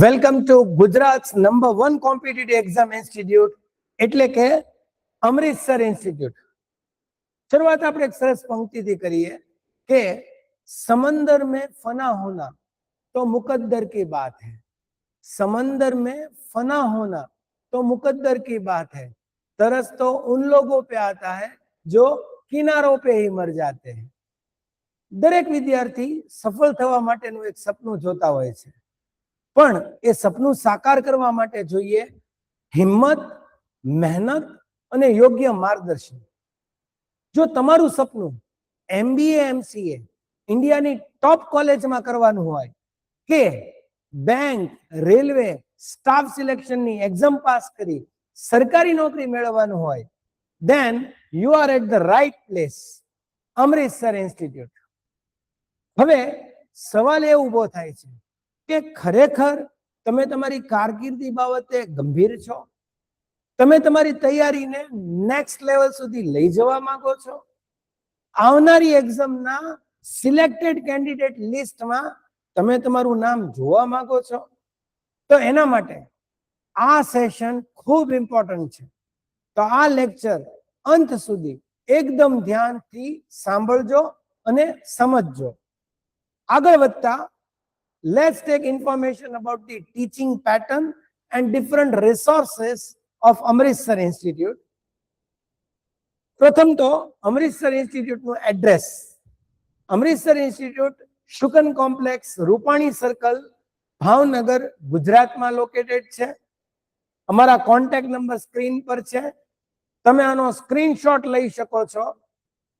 Welcome to Gujarat number 1 competitive exam institute એટલે કે Amritsar institute. શરૂઆત આપણે એક સરસ પંક્તિથી કરીએ કે સમંદર में फना होना तो मुकद्दर की बात है, समंदर में फना होना तो मुकद्दर की बात है, तरस तो उन लोगों पे आता है जो किनारों पे ही मर जाते हैं। દરેક વિદ્યાર્થી સફળ થવા માટેનું એક સપનું જોતા હોય છે, પણ એ સપનું સાકાર કરવા માટે જોઈએ હિંમત, મહેનત અને યોગ્ય માર્ગદર્શન। જો તમારું સપનું MBA MCA ઇન્ડિયાની ટોપ કોલેજમાં કરવાનું હોય કે બેંક, રેલવે, સ્ટાફ સિલેક્શનની એક્ઝામ પાસ કરી સરકારી નોકરી મેળવવાનું હોય, then you are at the right place, Amritsar institute. હવે સવાલ એ ઊભો થાય છે કે ખરેખર તમે તમારી કારકિર્દી બાબતે ગંભીર છો? તમે તમારી તૈયારીને નેક્સ્ટ લેવલ સુધી લઈ જવા માંગો છો? આવનારી એક્ઝામના સિલેક્ટેડ કેન્ડિડેટ લિસ્ટમાં તમે તમારું નામ જોવા માંગો છો? તો એના માટે આ સેશન ખૂબ ઇમ્પોર્ટન્ટ છે। તો આ લેક્ચર અંત સુધી એકદમ ધ્યાનથી સાંભળજો અને સમજજો। આગળ વધતા let's take information about the teaching pattern and different resources of Amritsar Institute. પ્રથમ તો અમૃતસર ઇન્સ્ટિટ્યૂટનું એડ્રેસ। અમૃતસર ઇન્સ્ટિટ્યૂટ શુકન કોમ્પ્લેક્સ, રૂપાણી સર્કલ, ભાવનગર, ગુજરાતમાં લોકેટેડ છે। અમારા કોન્ટેક્ટ નંબર સ્ક્રીન પર છે, તમે આનો સ્ક્રીનશોટ લઈ શકો છો।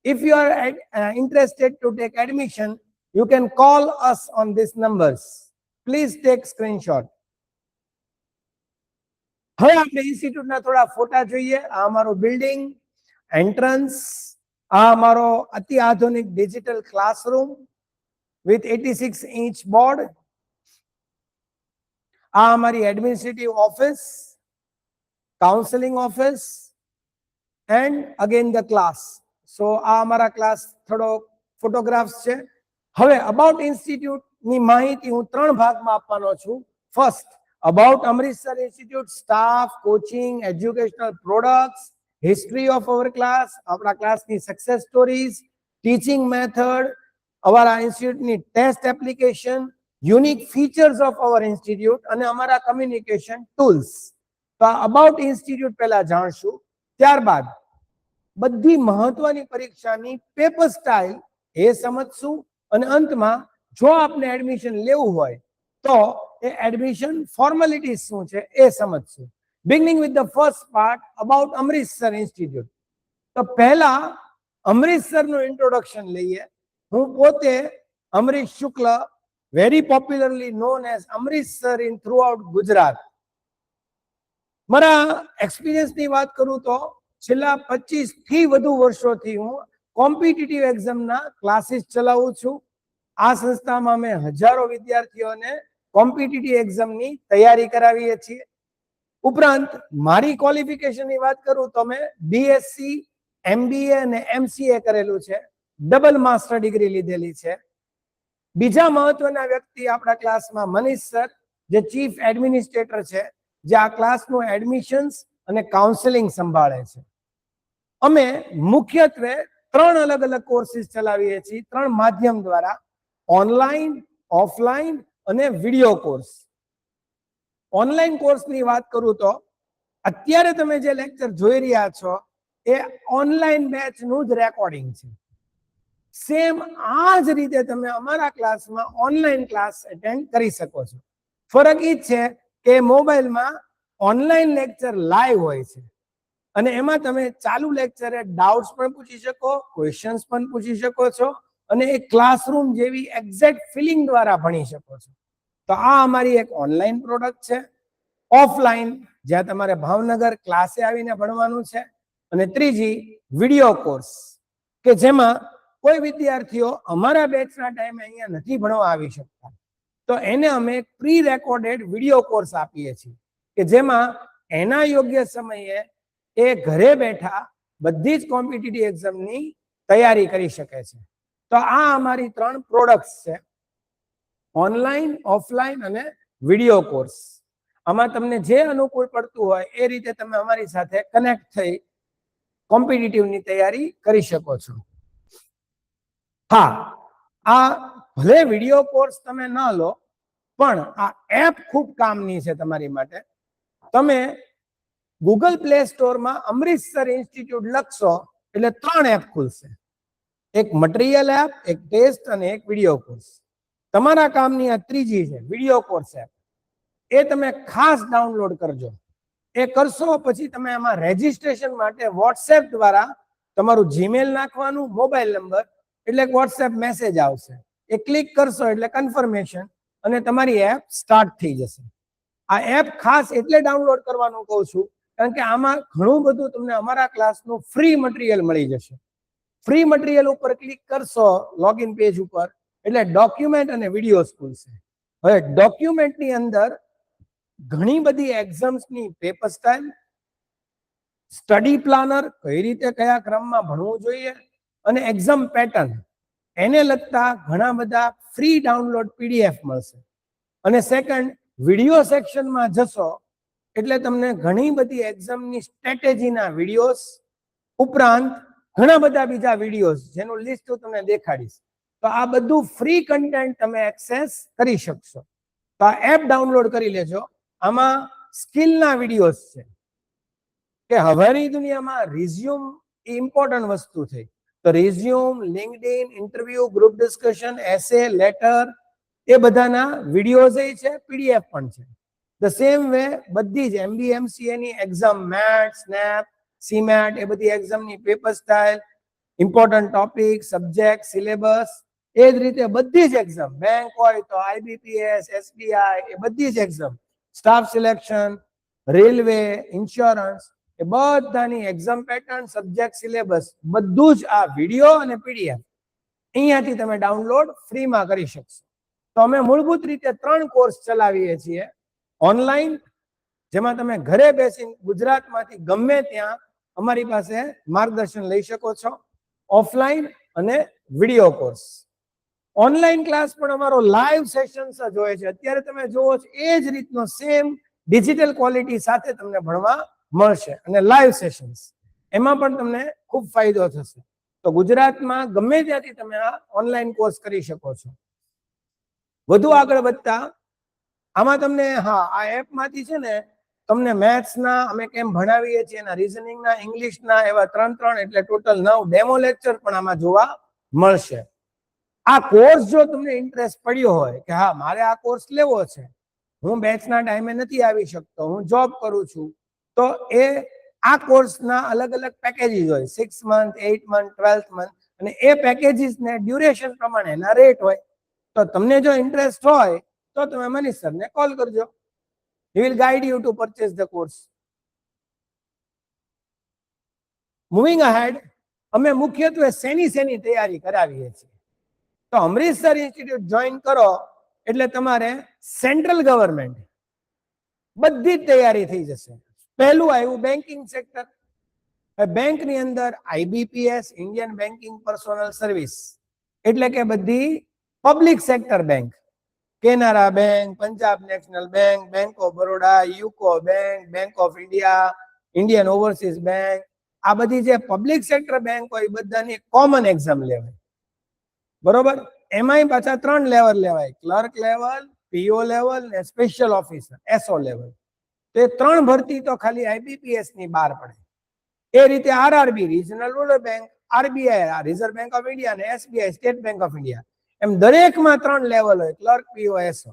If you are interested to take admission, you can call us on these numbers. Please take screenshot. હવે આપણે ઇન્સ્ટિટ્યૂટના થોડા ફોટા જોઈએ। આ અમારો બિલ્ડિંગ, એન્ટ્રન્સ, આ અમારો અતિ આધુનિક digital classroom with 86-inch board, આ અમારી administrative office, counselling office and again the class. So આ અમારા ક્લાસ થોડો ફોટોગ્રાફ્સ છે। હવે અબાઉટ ઇન્સ્ટિટ્યૂટની માહિતી હું 3 ભાગમાં આપવાનો છું। First, about Amritsar institute staff, coaching, educational products, history of our class, આપણા ક્લાસની સક્સેસ સ્ટોરીઝ, ટીચિંગ મેથડ, અમારા ઇન્સ્ટિટ્યૂટની test application, unique features of our institute અને અમારા કમ્યુનિકેશન ટૂલ્સ। તો આ અબાઉટ ઇન્સ્ટિટ્યૂટ પહેલા જાણશું, ત્યારબાદ બધી મહત્વની પરીક્ષાની પેપર સ્ટાઇલ એ સમજશું અને અંતમાં જો આપને એડમિશન લેવું હોય તો એ એડમિશન ફોર્માલિટીઝ શું છે એ સમજશું। Beginning with the first part about Amritsar institute. તો પહેલા અમૃતસરનું ઇન્ટ્રોડક્શન લઈએ। હું પોતે Amrish Shukla, very popularly known as Amritsar in throughout Gujarat. મારા એક્સપિરિયન્સની વાત કરું તો છેલ્લા 25 થી વધુ વર્ષોથી હું કોમ્પિટિટિવ એક્ઝામના ક્લાસીસ ચલાવું છું। આ સંસ્થામાં અમે હજારો વિદ્યાર્થીઓને કોમ્પિટિટિવ એક્ઝામની તૈયારી કરાવીએ છીએ। ઉપરાંત મારી ક્વોલિફિકેશનની વાત કરું તો મેં BSc, MBA અને MCA કરેલું છે, ડબલ માસ્ટર ડિગ્રી લીધેલી છે। બીજા મહત્વના વ્યક્તિ આપણા ક્લાસમાં મનીષ સર, જે ચીફ એડમિનિસ્ટ્રેટર છે, જે આ ક્લાસનું એડમિશન્સ અને કાઉન્સેલિંગ સંભાળે છે। અમે મુખ્યત્વે 3 અલગ અલગ કોર્સીસ ચલાવીએ છીએ, 3 માધ્યમ દ્વારા, ઓનલાઈન, ઓફલાઈન અને વિડીયો કોર્સ। ઓનલાઈન કોર્સની વાત કરું તો અત્યારે તમે જે લેક્ચર જોઈ રહ્યા છો એ ઓનલાઈન બેચનું જ રેકોર્ડિંગ છે। સેમ આ જ રીતે તમે અમારા ક્લાસમાં ઓનલાઈન ક્લાસ એટેન્ડ કરી શકો છો। ફરક એ જ છે કે મોબાઈલમાં ઓનલાઈન લેક્ચર લાઈવ હોય છે અને એમાં તમે ચાલુ લેક્ચરે ડાઉટ્સ પણ પૂછી શકો, ક્વેશ્ચન્સ પણ પૂછી શકો છો અને એક ક્લાસરૂમ જેવી એક્ઝેક્ટ ફિલિંગ દ્વારા ભણી શકો છો। તો આ અમારી એક ઓનલાઈન પ્રોડક્ટ છે। ઓફલાઈન, જ્યાં તમારે ભાવનગર ક્લાસે આવીને ભણવાનું છે। અને ત્રીજી વિડીયો કોર્સ, કે જેમાં કોઈ વિદ્યાર્થીઓ અમારા બેચના ટાઈમે અહીંયા નથી ભણવા આવી શકતા, તો એને અમે પ્રી રેકોર્ડેડ વિડીયો કોર્સ આપીએ છીએ કે જેમાં એના યોગ્ય સમયે એ ઘરે બેઠા બધી જ કોમ્પિટિટિવ એક્ઝામની તૈયારી કરી શકે છે। તો આ અમારી 3 પ્રોડક્ટ્સ છે, ઓનલાઈન, ઓફલાઈન અને વિડીયો કોર્સ. આમાં તમને જે અનુકૂળ પડતું હોય એ રીતે તમે અમારી સાથે કનેક્ટ થઈ કોમ્પિટિટિવની તૈયારી કરી શકો છો. હા, આ ભલે વિડીયો કોર્સ તમે ન લો, પણ આ એપ ખૂબ કામની છે તમારી માટે. તમે ગૂગલ પ્લે સ્ટોરમાં અમૃતસર ઇન્સ્ટિટ્યૂટ લખશો એટલે 3 એપ ખુલશે. એક મટીરિયલ એપ, એક ટેસ્ટ અને એક વિડીયો કોર્સ. તમારા કામની આ ત્રીજી છે વિડીયો કોર્સ એપ. એ તમે ખાસ ડાઉનલોડ કરજો. એ કરશો પછી તમે આમાં રેજિસ્ટ્રેશન માટે વોટ્સએપ દ્વારા તમારું જીમેલ નાખવાનું, મોબાઈલ નંબર, એટલે વોટ્સએપ મેસેજ આવશે. એ ક્લિક કરશો એટલે કન્ફર્મેશન અને તમારી એપ સ્ટાર્ટ થઈ જશે. આ એપ ખાસ એટલે ડાઉનલોડ કરવાનું કહું છું કારણ કે આમાં ઘણું બધું તમને અમારા ક્લાસનું ફ્રી મટીરિયલ મળી જશે. ફ્રી મટીરિયલ ઉપર ક્લિક કરશો લોગિન પેજ ઉપર એટલે ડોક્યુમેન્ટ અને વિડીયોઝ ખુલશે. હવે ડોક્યુમેન્ટની અંદર ઘણી બધી એક્ઝામ્સની પેપર સ્ટાઇલ, સ્ટડી પ્લાનર, કઈ રીતે કયા ક્રમમાં ભણવું જોઈએ અને એક્ઝામ પેટર્ન, એને લગતા ઘણા બધા ફ્રી ડાઉનલોડ પીડીએફ મળશે. અને સેકન્ડ, વિડીયો સેક્શનમાં જશો એટલે તમને ઘણી બધી એક્ઝામની સ્ટ્રેટેજીના વિડીયોઝ ઉપરાંત ઘણા બધા બીજા વિડીયોઝ જેનું લિસ્ટ હું તમને દેખાડીશ. તો આ બધું ફ્રી કન્ટેન્ટ તમે એક્સેસ કરી શકશો. તો આ એપ ડાઉનલોડ કરી લેજો. આમાં સ્કિલના વિડીયોઝ છે કે હવેની દુનિયામાં રિઝ્યુમ ઇમ્પોર્ટન્ટ વસ્તુ થઈ. તો resume, LinkedIn, interview, group discussion, essay, letter, એ બધાના વિડીયોઝ છે, પીડીએફ પણ છે. ધ સેમ વે બધી જ MBA MCA ની એક્ઝામ, મેટ, સ્નેપ, સીમેટ, એ બધી એક્ઝામની paper style, important topic, subject, syllabus, એ જ રીતે બધી જ એક્ઝામ, બેંક હોય તો IBPS, SBI, એ બધી જ exam, staff selection, railway, insurance, એ બધાની એક્ઝામ પેટર્ન, સબ્જેક્ટ, સિલેબસ બધું જ આ વિડીયો અને પીડીએફ અહીંયાથી તમે ડાઉનલોડ ફ્રીમાં કરી શકશો. તો અમે મૂળભૂત રીતે 3 કોર્સ ચલાવીએ છીએ. ઓનલાઈન, જેમાં તમે ઘરે બેસીને ગુજરાતમાંથી ગમે ત્યાં અમારી પાસે માર્ગદર્શન લઈ શકો છો. ઓફલાઈન અને વિડીયો કોર્સ. ઓનલાઈન ક્લાસ પણ અમારો લાઈવ સેશન્સ જ હોય છે. અત્યારે તમે જોવો છો એ જ રીતનો સેમ ડિજિટલ ક્વોલિટી સાથે તમને ભણવા મળશે અને લાઈવ સેશન્સ, એમાં પણ તમને ખૂબ ફાયદો થશે. તો ગુજરાતમાં ગમે ત્યાંથી તમે આ ઓનલાઈન કોર્સ કરી શકો છો. વધુ આગળ વધતા આમાં તમને આ એપમાંથી છે ને તમને મેથ્સના અમે કેમ ભણાવીએ છીએ એના, રીઝનિંગના, ઇંગ્લિશના, એવા 3 એટલે ટોટલ 9 ડેમો લેક્ચર પણ આમાં જોવા મળશે. આ કોર્સ જો તમને ઇન્ટરેસ્ટ પડ્યો હોય કે હા મારે આ કોર્સ લેવો છે, હું બેચના ટાઈમે નથી આવી શકતો, હું જોબ કરું છું, તો એ આ કોર્સના અલગ અલગ પેકેજીસ હોય, 6 મંથ, 8 મંથ, 12 મંથ, અને એ પેકેજીસને ડ્યુરેશન પ્રમાણે એના રેટ હોય. તો તમને જો ઇન્ટરેસ્ટ હોય તો તમે મનીષ સરને કોલ કરજો. He will guide you to purchase the course. Moving ahead, અમે મુખ્યત્વે શેની તૈયારી કરાવીએ છીએ. તો અમૃતસર ઇન્સ્ટિટ્યૂટ જોઈન કરો એટલે તમારે સેન્ટ્રલ ગવર્મેન્ટ બધી જ તૈયારી થઈ જશે. પહેલું આવ્યું બેન્કિંગ સેક્ટર. બેંકની અંદર IBPS, Indian banking personal service, એટલે કે બધી public sector bank, Canara bank, Punjab national bank, bank of Baroda, UCO bank, bank of India, Indian overseas bank, આ બધી જે પબ્લિક સેક્ટર બેંક હોય બધાની કોમન એક્ઝામ લેવાય. બરોબર? એમાંય પાછા 3 લેવલ લેવાય, ક્લર્ક લેવલ, PO લેવલ ને સ્પેશિયલ ઓફિસર SO લેવલ. તો એ 3 ભરતી તો ખાલી IBPS ની બહાર પડે. એ રીતે RRB, regional rural bank, RBI, reserve bank of India, અને SBI, state bank of India, એમ દરેકમાં 3 લેવલ હોય, ક્લર્ક, PO, SO.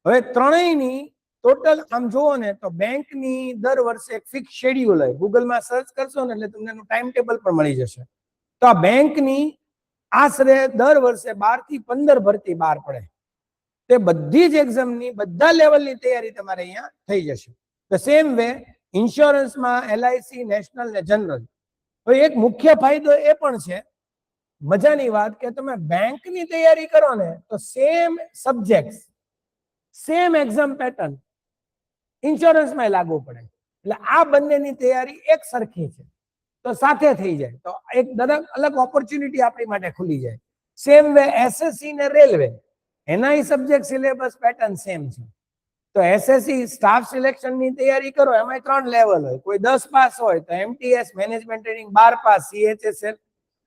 હવે ત્રણેયની ટોટલ આમ જુઓ ને તો બેંકની દર વર્ષે એક ફિક્સ શેડ્યુલ હોય. ગૂગલમાં સર્ચ કરશો ને એટલે તમને એનું ટાઈમ ટેબલ પણ મળી જશે. તો આ બેંકની આશરે દર વર્ષે 12 થી 15 ભરતી બહાર પડે. તે બધી જ એક્ઝામની બધા લેવલની તૈયારી તમારે અહીંયા થઈ જશે. ધ સેમ વે ઇન્સ્યોરન્સમાં LIC, નેશનલ ને જનરલ. હવે એક મુખ્ય ફાયદો એ પણ છે, મજાની વાત, કે તમે બેંકની તૈયારી કરો ને તો same subject, same exam pattern ઇન્સ્યોરન્સમાં લાગુ પડે. એટલે આ બંનેની તૈયારી એક સરખી છે તો સાથે થઈ જાય તો એક અલગ ઓપોર્ચ્યુનિટી આપણી માટે ખુલી જાય. સેમ વે SSC ને રેલવે, એના સબ્જેક્ટ, સિલેબસ, પેટર્ન સેમ છે. તો એસએસસી સ્ટાફ સિલેક્શન ની તૈયારી કરો, એમાં 3 લેવલ હોય. કોઈ 10 પાસ હોય તો MTS management training, 12 pass CHSL.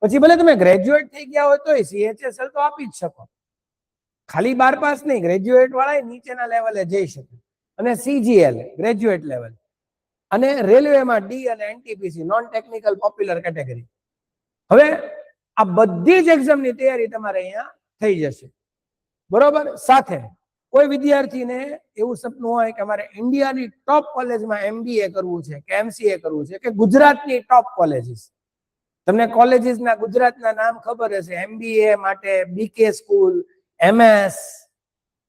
પછી ભલે તમે ગ્રેજ્યુએટ થઈ ગયા હોય તોય સીએચએસએલ તો આપી જ શકો. ખાલી 12 પાસ નહીં, ગ્રેજ્યુએટ વાળા નીચેના લેવલે જઈ શકે. અને સીજીએલ ગ્રેજ્યુએટ લેવલ. અને રેલવેમાં ડી અને NTPC non technical popular category. હવે આ બધી જ એક્ઝામની તૈયારી તમારે અહીંયા થઈ જશે, બરોબર. સાથે કોઈ વિદ્યાર્થીને એવું સપનું હોય કે અમારે ઇન્ડિયાની ટોપ કોલેજમાં એમબીએ કરવું છે કે એમસીએ કરવું છે, કે ગુજરાતની ટોપ કોલેજીસ, તમને કોલેજીસના ગુજરાતના નામ ખબર હશે. એમબીએ માટે બીકે સ્કૂલ, એમએસ,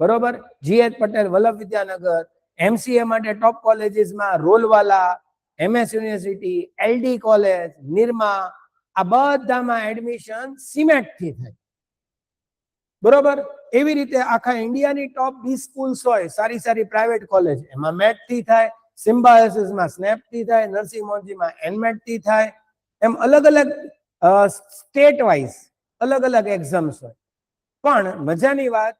બરોબર, જીએચ પટેલ વલ્લભ વિદ્યાનગર. એમસીએ માટે ટોપ કોલેજીસમાં Rollwala, MS university, LD college, Nirma, આ બધામાં એડમિશન સિમેટ થી થાય, બરોબર. એવી રીતે આખા ઇન્ડિયાની ટોપ 20 સ્કૂલ્સ હોય, સારી સારી પ્રાઇવેટ કોલેજ, એમાં મેટ થી થાય. સિમ્બાયોસિસમાં સ્નેપ થી થાય, નરસિંહ મોંજીમાં એનમેટ થી થાય. એમ અલગ અલગ સ્ટેટ વાઇઝ અલગ અલગ એક્ઝામ્સ હોય. પણ મજાની વાત,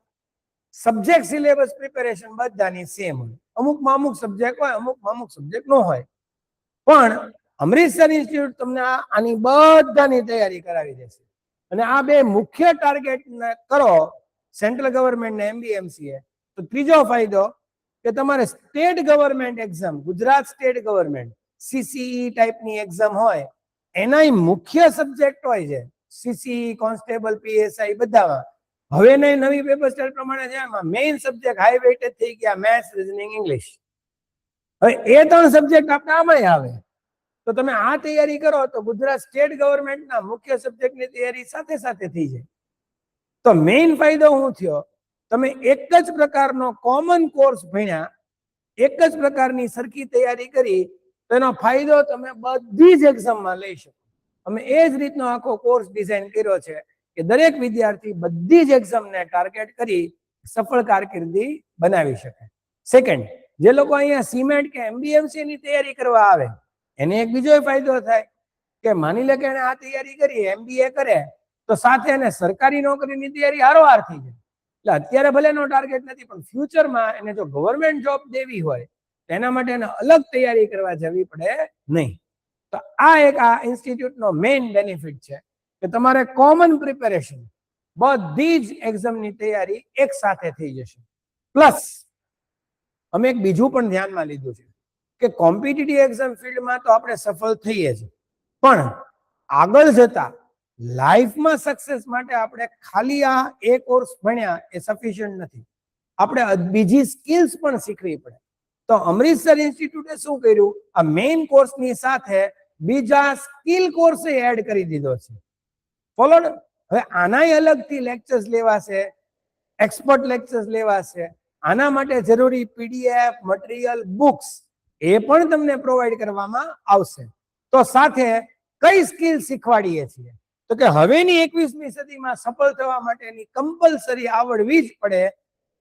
સબ્જેક્ટ સિલેબસ પ્રિપેરેશન બધાની સેમ હોય. અમુકમાં અમુક સબ્જેક્ટ હોય, અમુકમાં અમુક સબ્જેક્ટ ન હોય. પણ અમૃતસર ઇન્સ્ટિટ્યૂટ તમને આની બધાની તૈયારી કરાવી દેશે. અને આ બે મુખ્ય ટાર્ગેટ કરો, સેન્ટ્રલ ગવર્મેન્ટ ને એમબીએમસીએ, તો ત્રીજો ફાયદો કે તમારે state government exam, Gujarat state government CCE ટાઈપની એક્ઝામ હોય, એના મુખ્ય સબ્જેક્ટ હોય છે સીસીઈ, કોન્સ્ટેબલ, પીએસઆઈ બધામાં. હવે નવી પેપર સ્ટાઇલ પ્રમાણે છે, એમાં મેઇન સબ્જેક્ટ હાઈ વેઇટેજ થઈ ગયા મેથ્સ, રીઝનિંગ, ઇંગ્લિશ. હવે એ 3 સબ્જેક્ટ આપણે આમાંય આવે. તો તમે આ તૈયારી કરો તો ગુજરાત સ્ટેટ ગવર્મેન્ટના મુખ્ય સબ્જેક્ટની તૈયારી સાથે સાથે થઈ જાય. તો મેઇન ફાયદો શું થયો, તમે એક જ પ્રકારનો કોમન કોર્સ ભણ્યા, એક જ પ્રકારની સરખી તૈયારી કરી, તો એનો ફાયદો તમે બધી જ એક્ઝામમાં લઈ શકો. અમે એ જ રીતનો આખો કોર્સ ડિઝાઇન કર્યો છે કે દરેક વિદ્યાર્થી બધી જ એક્ઝામને ટાર્ગેટ કરી સફળ કારકિર્દી બનાવી શકે. સેકન્ડ, જે લોકો અહીંયા સિમેન્ટ કે એમબીએમસી ની તૈયારી કરવા આવે, એને એક બીજો ફાયદો થાય કે માની લે કે એને આ તૈયારી કરી, એમબીએ કરે, તો સાથે એને સરકારી નોકરીની તૈયારી હારોહાર થઈ જાય. એટલે અત્યારે ભલે એનો ટાર્ગેટ નથી, પણ ફ્યુચરમાં એને જો ગવર્મેન્ટ જોબ દેવી હોય તો એના માટે એને અલગ તૈયારી કરવા જવી પડે નહીં. તો આ એક આ ઇન્સ્ટિટ્યૂટનો મેઇન બેનિફિટ છે કે તમારે કોમન પ્રિપેરેશન બધી જ એક્ઝામની તૈયારી એક સાથે થઈ જશે. પ્લસ અમે એક બીજું પણ ધ્યાનમાં લીધું છે કે કોમ્પિટિટિવ એક્ઝામ ફિલ્ડમાં તો આપણે સફળ થઈએ છીએ, પણ આગળ જતા લાઈફમાં સક્સેસ માટે આપણે ખાલી આ એક કોર્સ ભણ્યા એ સફિશિયન્ટ નથી. આપણે બીજી સ્કિલ્સ પણ શીખવી પડે. તો અમૃતસર ઇન્સ્ટિટ્યૂટે શું કર્યું, આ મેઇન કોર્સની સાથે બીજા સ્કિલ કોર્સ એડ કરી દીધો છે. ફોલો. હવે આનાય અલગથી લેક્ચર્સ લેવાશે, એક્સપર્ટ લેક્ચર્સ લેવાશે. આના માટે જરૂરી પીડીએફ, મટીરિયલ, બુક્સ એ પણ તમને પ્રોવાઈડ કરવામાં આવશે. તો સાથે કઈ સ્કિલ શીખવાડીએ છીએ, તો કે હવેની 21મી સદીમાં સફળ થવા માટેની કમ્પલસરી આવડવી જ પડે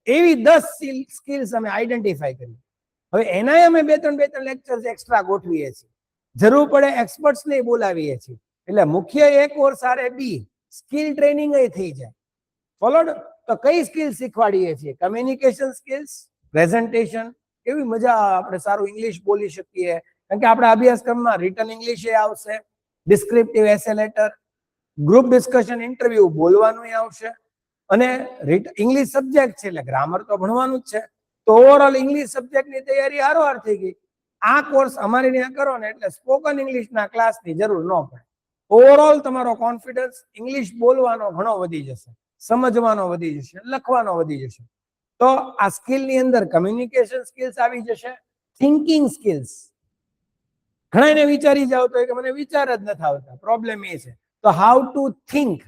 એવી 10 સ્કિલ્સ અમે આઈડેન્ટિફાઈ કરી. હવે એનાય અમે બે ત્રણ લેક્ચર્સ એક્સ્ટ્રા ગોઠવીએ છીએ. જરૂર પડે એક્સપર્ટ્સને બોલાવીએ છીએ. એટલે મુખ્ય એ કોર્સ આરે બી સ્કિલ ટ્રેનિંગ થઈ જાય. ફોલોડ. તો કઈ સ્કિલ શીખવાડીએ છીએ? કમ્યુનિકેશન સ્કિલ્સ, પ્રેઝન્ટેશન, કેવી મજા આપણે સારું ઇંગ્લિશ બોલી શકીએ, કારણ કે આપણા અભ્યાસક્રમમાં રિટન ઇંગ્લિશ આવશે, ડિસ્ક્રિપ્ટિવ એસે લેટર, ગ્રુપ ડિસ્કશન, ઇન્ટરવ્યુ બોલવાનું આવશે, અને ઇંગ્લિશ સબ્જેક્ટ છે એટલે ગ્રામર તો ભણવાનું જ છે. તો ઓવરઓલ ઇંગ્લિશ સબ્જેક્ટની તૈયારી હારોહાર થઈ ગઈ. આ કોર્સ અમારે ત્યાં કરો ને એટલે સ્પોકન ઇંગ્લિશના ક્લાસની જરૂર ન પડે. ઓવરઓલ તમારો કોન્ફિડન્સ ઇંગ્લિશ બોલવાનો ઘણો વધી જશે, સમજવાનો વધી જશે, લખવાનો વધી જશે. તો આ સ્કિલની અંદર કમ્યુનિકેશન સ્કિલ્સ આવી જશે, થિંકિંગ સ્કિલ્સ. ઘણાને વિચારી જાવ તો કે મને વિચાર જ નથી આવતા, પ્રોબ્લેમ એ છે. તો હાઉ ટુ થિંક,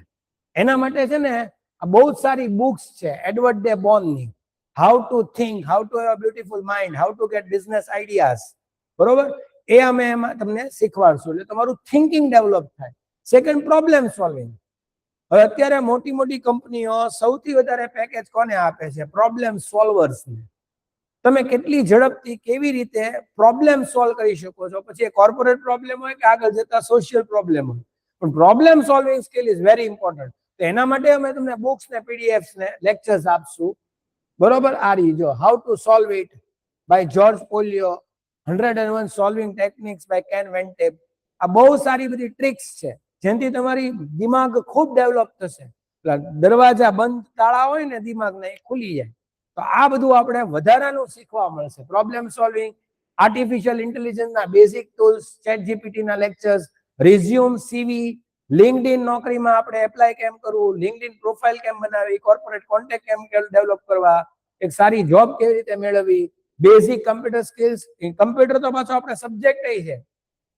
એના માટે છે ને આ બહુ જ સારી બુક્સ છે એડવર્ડ ડે બોનની. How to think, how to have a beautiful mind, how to get business ideas, બરોબર, એ અમે એમાં તમને શીખવાડશું એટલે તમારું થિંકિંગ ડેવલપ થાય. Second, problem solving. હવે અત્યારે મોટી મોટી કંપનીઓ સૌથી વધારે પેકેજ કોને આપે છે? પ્રોબ્લેમ સોલ્વર્સને. તમે કેટલી ઝડપથી કેવી રીતે પ્રોબ્લેમ સોલ્વ કરી શકો છો, પછી એ કોર્પોરેટ પ્રોબ્લેમ હોય કે આગળ જતા સોશિયલ પ્રોબ્લેમ હોય, પણ problem solving skill is very important. તો એના માટે અમે તમને બુક્સ ને પીડીએફ્સ ને લેક્ચર્સ આપશું, બરોબર. આ રહી જો how to solve it, by George Polya, 101 solving techniques by Ken વેન્ટેપ. આ બહુ સારી બધી ટ્રિક્સ છે જેનાથી તમારી દિમાગ ખૂબ ડેવલપ થશે. દરવાજા બંધ તાળા હોય ને દિમાગના એ ખુલી જાય. તો આ બધું આપણે વધારાનું શીખવા મળશે. પ્રોબ્લેમ સોલ્વિંગ, આર્ટિફિશિયલ ઇન્ટેલિજન્સના બેઝિક ટૂલ્સ, ચેટ જીપીટીના લેક્ચર્સ, રિઝ્યુમ, સીવી, લિંક્ડઇન નોકરીમાં આપણે એપ્લાય કેમ કરવું, લિંક્ડઇન પ્રોફાઇલ કેમ બનાવવી, કોર્પોરેટ કોન્ટેક્ટ કેમ ડેવલપ કરવા, એક સારી જોબ કેવી રીતે મેળવવી, બેઝિક કમ્પ્યુટર સ્કિલ્સ. કમ્પ્યુટર તો પાછો આપણે સબ્જેક્ટ છે,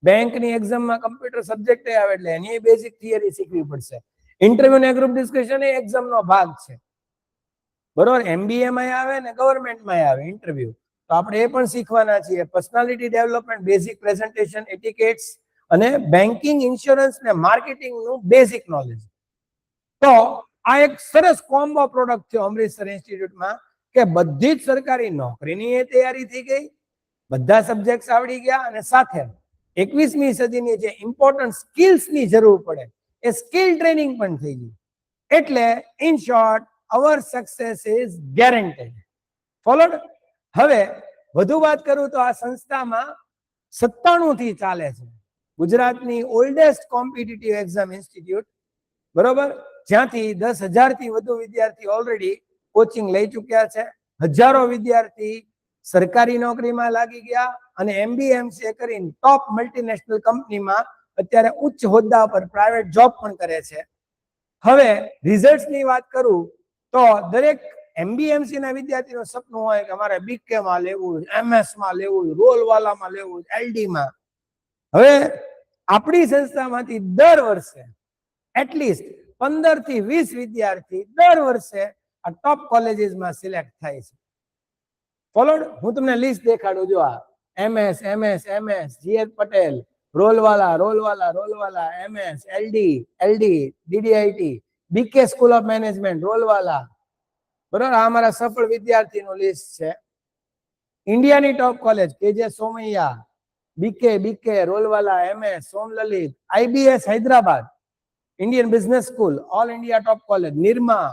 બેંકની એક્ઝામમાં કમ્પ્યુટર સબ્જેક્ટ આવે એટલે એની બેઝિક થિયરી શીખવી પડશે. ઇન્ટરવ્યુ ને ગ્રુપ ડિસ્કશન એ એક્ઝામનો ભાગ છે, બરોબર. MBA માં આવે ને ગવર્મેન્ટમાં આવે ઇન્ટરવ્યુ, તો આપણે એ પણ શીખવાના છીએ. Personality development, basic presentation etiquettes અને બેન્કિંગ, ઇન્સ્યોરન્સ ને માર્કેટિંગનું બેઝિક નોલેજ. તો આ એક સરસ કોમ્બો પ્રોડક્ટ થયો અમૃતસર ઇન્સ્ટિટ્યૂટમાં કે બધી જ સરકારી નોકરીની તૈયારી થઈ ગઈ, બધા સબ્જેક્ટ્સ આવડી ગયા અને સાથે 21મી સદીની જે ઇમ્પોર્ટન્ટ સ્કિલ્સની જરૂર પડે એ સ્કિલ ટ્રેનિંગ પણ થઈ ગઈ. એટલે in short our success is guaranteed. Followed? હવે વધુ વાત કરું તો આ સંસ્થામાં 97 થી ચાલે છે, ગુજરાતની ઓલ્ડેસ્ટ કોમ્પિટિટિવ એક્ઝામ ઇન્સ્ટિટ્યૂટ, બરોબર, જ્યાંથી 10,000 થી વધુ વિદ્યાર્થી ઓલરેડી કોચિંગ લઈ ચૂક્યા છે. હજારો વિદ્યાર્થી સરકારી નોકરીમાં લાગી ગયા અને MBA MCA કરીને ટોપ મલ્ટીનેશનલ કંપનીમાં અત્યારે ઉચ્ચ હોદ્દા પર પ્રાઇવેટ જોબ પણ કરે છે. હવે રિઝલ્ટ્સની વાત કરું તો દરેક MBA MCA ના વિદ્યાર્થીનું સપનું હોય કે અમારે BK માં લેવું, MS માં લેવું, રોલવાલામાં લેવું, LD માં. હવે આપણી સંસ્થામાંથી દર વર્ષે એટલીસ્ટ 15 થી 20 વિદ્યાર્થી દર વર્ષે આ ટોપ કોલેજીસમાં સિલેક્ટ થાય છે. ફોલોડ? હું તમને લિસ્ટ દેખાડું. જો આ MS, GH Patel, Rollwala, MS, LD, DDIT, BK school of management, Rollwala, બરોબર. આ અમારા સફળ વિદ્યાર્થીનું લિસ્ટ છે. ઇન્ડિયાની top college KJ Somaiya, BK, Rollwala, MS, Somlalit, IBS Hyderabad, Indian business school, all India top college, Nirma,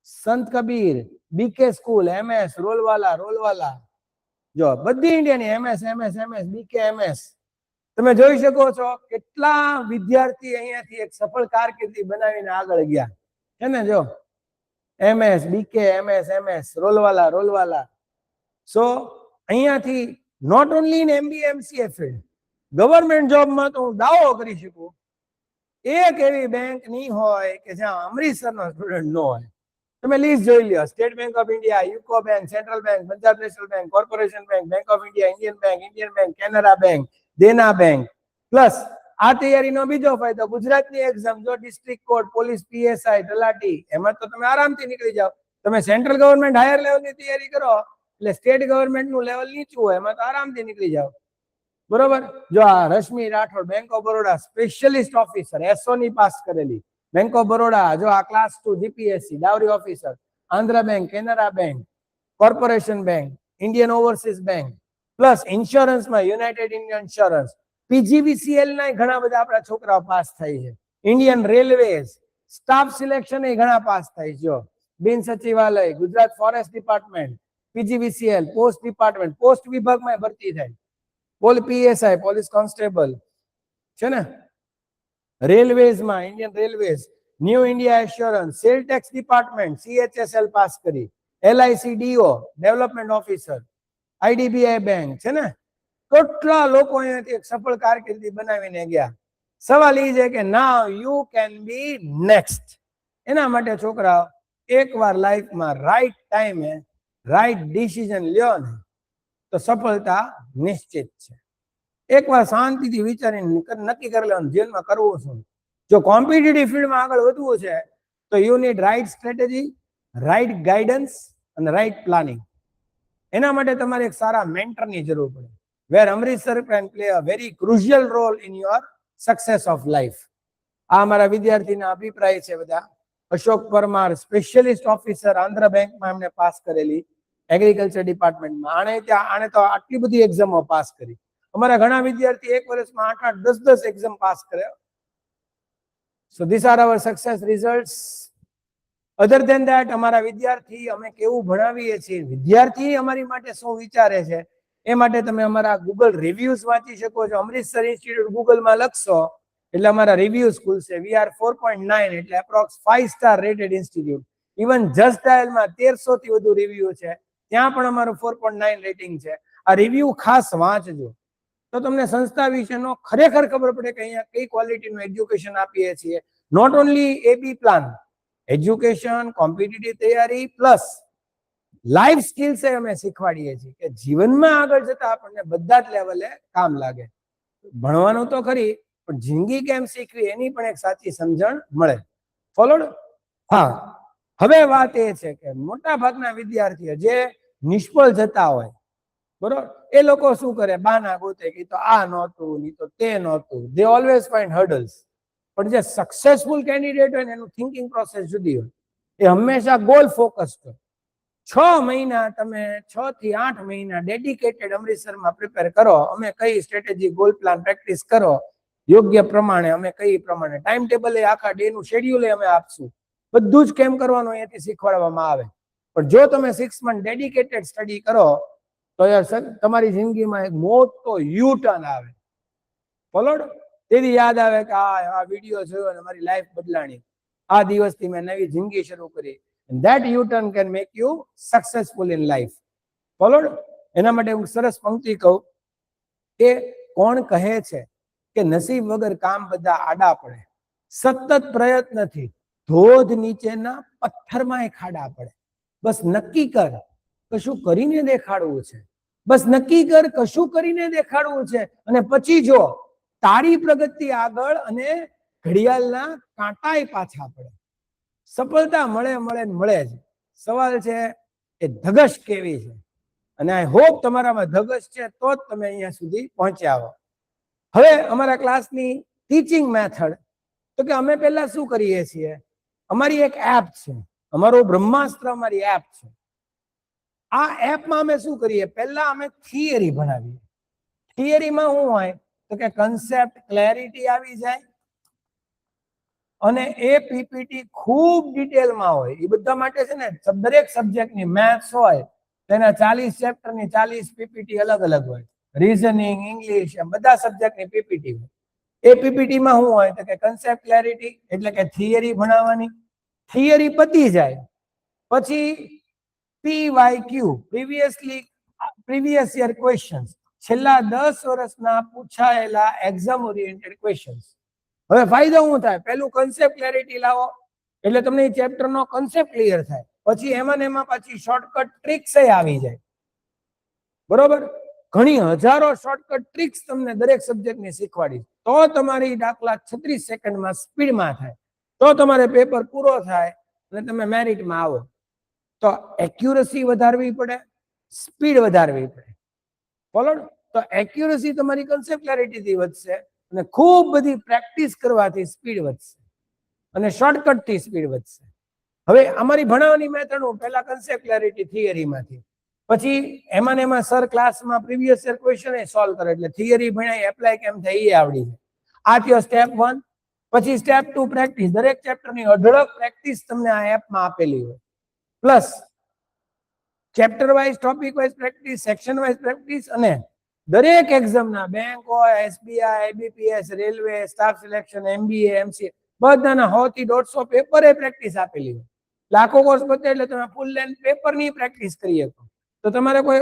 Sant Kabir, BK school, MS, Rollwala. જો બધી ઇન્ડિયાની MS, BK, MS. તમે જોઈ શકો છો કેટલા વિદ્યાર્થી અહીંયાથી એક સફળ કારકિર્દી બનાવીને આગળ ગયા છે ને. જો MS, BK, MS, Rollwala. So અહીંયાથી not only in MBA MCA field, government જોબમાં તો હું દાવો કરી શકું એક એવી બેંક નહીં હોય કે જ્યાં અમૃતસરનો સ્ટુડન્ટ ન હોય. તમે લિસ્ટ જોઈ લ્યો. State bank of India, UCO bank, central bank, Punjab national bank, corporation bank, bank of India, Indian bank, Canara bank, Dena bank. Plus આ તૈયારીનો બીજો ફાયદો, ગુજરાતની એક્ઝામ, જો ડિસ્ટ્રિક્ટ કોર્ટ, પોલીસ, PSI, તલાટી, એમાં તો તમે આરામથી નીકળી જાઓ. તમે સેન્ટ્રલ ગવર્મેન્ટ હાયર લેવલની તૈયારી કરો એટલે સ્ટેટ ગવર્મેન્ટનું લેવલ નીચું હોય, એમાં તો આરામથી નીકળી જાઓ, બરોબર. જો આ Rashmi Rathod, bank of Baroda specialist officer, SO ની પાસ કરેલી, બેંક ઓફ બરોડા. જો આ class 2 GPSC dowry officer, Andhra bank, Canara bank, corporation bank, Indian overseas bank. Plus ઇન્સ્યોરન્સમાં યુનાઇટેડ ઇન્ડિયન ઇન્સ્યોરન્સ, PGVCL ના ઘણા બધા આપણા છોકરાઓ પાસ થાય છે. ઇન્ડિયન રેલવેઝ સ્ટાફ સિલેક્શન એ ઘણા પાસ થાય છે. બિન Sachivalaya, Gujarat forest department, PGVCL, post department, post વિભાગમાં ભરતી થાય, PSI, પોલીસ કોન્સ્ટેબલ છે ને. રેલવેઝમાં Indian railways, new India assurance, sales tax department, CHSL pass કરી, LIC DO development officer, IDBI bank છે ને. કેટલા લોકો અહીંયાથી એક સફળ કારકિર્દી બનાવીને ગયા. સવાલ એ છે કે નાઉ યુ કેન બી નેક્સ્ટ. એના માટે છોકરાઓ એકવાર લાઈફમાં રાઈટ ટાઈમે રાઈટ ડિસિઝન લ્યો ને તો સફળતા નિશ્ચિત છે. એકવાર શાંતિથી વિચારીને નક્કી કરી લેવાનું જીવનમાં કરવું શું. જો કોમ્પિટિટિવ ફિલ્ડમાં આગળ વધવું છે તો you need right strategy, right guidance અને રાઈટ પ્લાનિંગ. એના માટે તમારે એક સારા મેન્ટરની જરૂર પડે. Where Amritsar can play a very crucial role in your success of life. આ અમારા વિદ્યાર્થીના અભિપ્રાય છે બધા. અશોક પરમાર, સ્પેશિયલિસ્ટ ઓફિસર, આંધ્ર બેંકમાં એમને પાસ કરેલી, એગ્રીકલ્ચર ડિપાર્ટમેન્ટમાં. આણે તો આટલી બધી એક્ઝામો પાસ કરી. અમારા ઘણા વિદ્યાર્થી એક વર્ષમાં 8, 10 એક્ઝામ પાસ કર્યા. So this are our success results. Other than that અમારા વિદ્યાર્થી અમે કેવું ભણાવીએ છીએ, વિદ્યાર્થી અમારી માટે શું વિચારે છે, એ માટે તમે અમારા ગૂગલ રિવ્યુઝ વાંચી શકો છો. અમૃતસર ઇન્સ્ટિટ્યૂટ ગૂગલમાં લખશો એટલે અમારા રિવ્યુઝ ખુલશે. વી આર 4.9 એટલે approx 5 star rated institute. Even જસ્ટ ડાયલમાં 1300 થી વધુ રિવ્યુ છે, ત્યાં પણ અમારું 4.9 રેટિંગ છે. આ રિવ્યુ ખાસ વાંચજો તો તમને સંસ્થા વિશેનો ખરેખર ખબર પડે કે અહીંયા કઈ ક્વોલિટીનું એજ્યુકેશન આપીએ છીએ. Not only AB plan, education, competitive તૈયારી પ્લસ લાઈફ સ્કિલ્સ અમે શીખવાડીએ છીએ કે જીવનમાં આગળ જતા આપણને બધા જ લેવલે કામ લાગે. ભણવાનું તો ખરી, પણ જિંદગી કેમ શીખવી એની પણ એક સાચી સમજણ મળે. ફોલોડ? હા. હવે વાત એ છે કે મોટા ભાગના વિદ્યાર્થીઓ જે નિષ્ફળ જતા હોય, બરોબર, એ લોકો શું કરે, બાના ગોતે કે તો આ નહોતું, નહીં તો તે નહોતું. દે ઓલવેઝ ફાઇન્ડ હર્ડલ્સ. પણ જે સક્સેસફુલ કેન્ડિડેટ હોય ને એનું થિંકિંગ પ્રોસેસ જુદી હોય. એ હંમેશા ગોલ ફોકસ કરે. 6 મહિના તમે 6 થી 8 મહિના ડેડિકેટેડ અમૃતસરમાં પ્રિપેર કરો. અમે કઈ સ્ટ્રેટેજી, ગોલ પ્લાન પ્રેક્ટિસ કરો યોગ્ય પ્રમાણે, અમે કઈ પ્રમાણે ટાઈમ ટેબલ એ આખા ડે નું શેડ્યુલ અમે આપશું. બધું જ કેમ કરવાનું અહીંયાથી શીખવાડવામાં આવે. પણ જો તમે 6 મંથ ડેડિકેટેડ સ્ટડી કરો તો યાર તમારી જિંદગીમાં એક મોટો યુ ટર્ન આવે. ફોલોડ? તેથી યાદ આવે કે આ વિડીયો જોયો અને મારી લાઈફ બદલાણી. આ દિવસથી મેં નવી જિંદગી શરૂ કરી. That U-turn can make you successful in life. Followed? એના માટે હું સરસ પંક્તિ કહું કે કોણ કહે છે કે નસીબ વગર કામ બધા આડા પડે. સતત પ્રયત્નથી ધોધ નીચેના પથ્થરમાં ખાડા પડે. બસ નક્કી કર કશું કરીને દેખાડવું છે. બસ નક્કી કર કશું કરીને દેખાડવું છે. અને પછી જો તારી પ્રગતિ આગળ અને ઘડિયાળના કાંટાય પાછા પડે. સફળતા મળે મળે મળે જ. સવાલ છે એ ધગશ કેવી છે. અને આઈ હોપ તમારામાં ધગશ છે તો જ તમે અહીંયા સુધી પહોંચ્યા હો. હવે અમારા ક્લાસની ટીચિંગ મેથડ તો કે અમે પહેલા શું કરીએ છીએ, અમારી એક એપ છે, અમારો બ્રહ્માસ્ત્ર અમારી એપ છે. આ એપમાં અમે શું કરીએ, પહેલા અમે થિયરી ભણાવીએ. થિયરીમાં શું હોય તો કે કન્સેપ્ટ ક્લેરિટી આવી જાય અને એ પીપીટી ખૂબ ડિટેલમાં હોય. એ બધા માટે છે ને દરેક સબ્જેક્ટની મેથ્સ હોય તેના 40 ચેપ્ટરની 40 પીપીટી અલગ અલગ હોય. રીઝનિંગ, ઇંગ્લિશ, એમ બધા સબ્જેક્ટની પીપીટી હોય. એ પીપીટીમાં શું હોય તો કે કન્સેપ્ટ ક્લેરિટી એટલે કે થિયરી ભણાવવાની. થિયરી પતી જાય પછી PYQ, પ્રીવિયસ યર ક્વેશ્ચન્સ, છેલ્લા 10 વર્ષના પૂછાયેલા એક્ઝામ ઓરિએન્ટેડ ક્વેશ્ચન્સ. હવે ફાયદો શું થાય, પેલું કન્સેપ્ટ ક્લેરિટી લાવો એટલે તમને એ ચેપ્ટરનો કન્સેપ્ટ ક્લિયર થાય. પછી એમાં પાછી શોર્ટકટ ટ્રિક્સ આવી જાય. બરોબર, ઘણી હજારો શોર્ટકટ ટ્રિક્સ તમને દરેક સબ્જેક્ટની શીખવાડી તો તમારી દાખલા 36 સેકન્ડમાં સ્પીડમાં થાય, તો તમારે પેપર પૂરો થાય અને તમે મેરિટમાં આવો. તો એક્યુરસી વધારવી પડે, સ્પીડ વધારવી પડે. ફોલોડ? તો એક્યુરસી તમારી કન્સેપ્ટ ક્લેરિટીથી વધશે અને ખૂબ બધી પ્રેક્ટિસ કરવાથી સ્પીડ વધશે અને શોર્ટકટથી સ્પીડ વધશે. હવે અમારી ભણાવવાની મેથડ હું પહેલા કન્સેપ્ટ ક્લેરિટી થિયરીમાંથી, પછી એમાં સર ક્લાસમાં પ્રીવિયસ યર ક્વેશ્ચન એ સોલ્વ કરે એટલે થિયરી ભણાય એપ્લાય કેમ થાય એ આવડી જાય. આ થયો સ્ટેપ 1. પછી સ્ટેપ 2 પ્રેક્ટિસ. દરેક ચેપ્ટરની અઢળક પ્રેક્ટિસ તમને આ એપમાં આપેલી હોય. Plus chapter wise, topic wise practice, section wise practice અને દરેક એક્ઝામના બેંક હોય, SBI, IBPS, railway, staff selection, MBA, MCA બધાના 100 થી 150 પેપર એ પ્રેક્ટિસ આપેલી હોય. લાખો કોર્સ પતે એટલે તમે ફૂલ લેન્થ પેપરની પ્રેક્ટિસ કરી શકો. તો તમારે કોઈ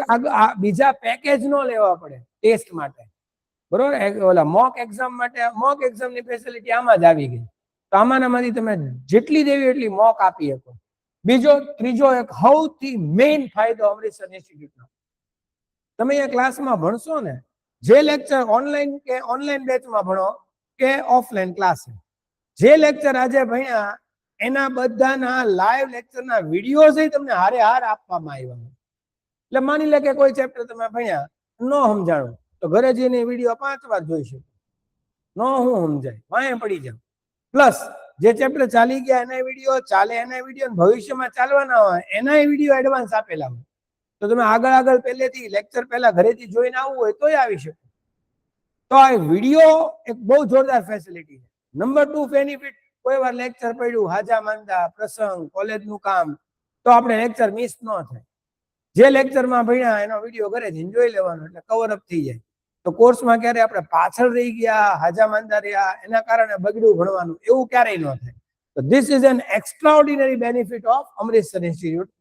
બીજા પેકેજ ન લેવા પડે ટેસ્ટ માટે. બરોબર, ઓલા મોક એક્ઝામ માટે મોક એક્ઝામની ફેસિલિટી આમાં જ આવી ગઈ. તો આમાંમાંથી તમે જેટલી દેવી એટલી મોક આપી શકો. ત્રીજો એક સૌથી મેઇન ફાયદો અમૃતસર ઇન્સ્ટિટ્યૂટનો, તમે અહીંયા ક્લાસમાં ભણશો ને, જે લેક્ચર ઓનલાઈન બેચમાં ભણો કે ઓફલાઈન ક્લાસ, જે લેક્ચર આજે ભણ્યા એના બધાના લાઈવ લેક્ચરના વિડીયોઝ તમને હારે હાર આપવામાં આવ્યા. એટલે માની લે કે કોઈ ચેપ્ટર તમે ભણ્યા ન સમજાણું તો ઘરે જઈને વિડીયો 5 વાર જોઈ શકો. ન હું સમજાય વાંહે પડી જાવ. પ્લસ જે ચેપ્ટર ચાલી ગયા એના વિડીયો, ચાલે એના વિડીયો, ભવિષ્યમાં ચાલવાના હોય એના વિડીયો એડવાન્સ આપેલા હોય. તો તમે આગળ પહેલેથી લેક્ચર પહેલા ઘરેથી જોઈને આવવું હોય તોય આવી શકો. તો આ વિડીયો એક બહુ જોરદાર ફેસિલિટી છે. નંબર 2 બેનિફિટ, કોઈ વાર લેક્ચર પડ્યું, હાજા માંદા, પ્રસંગ, કોલેજનું કામ, તો આપણે લેક્ચર મિસ ન થાય. જે લેક્ચરમાં ભણ્યા એનો વિડીયો ઘરે જઈને જોઈ લેવાનો એટલે કવર અપ થઈ જાય. તો કોર્સમાં ક્યારે આપણે પાછળ રહી ગયા, હાજા માંદા રહ્યા, એના કારણે બગડ્યું ભણવાનું, એવું ક્યારેય ન થાય. તો this is an extraordinary benefit of Amritsar institute.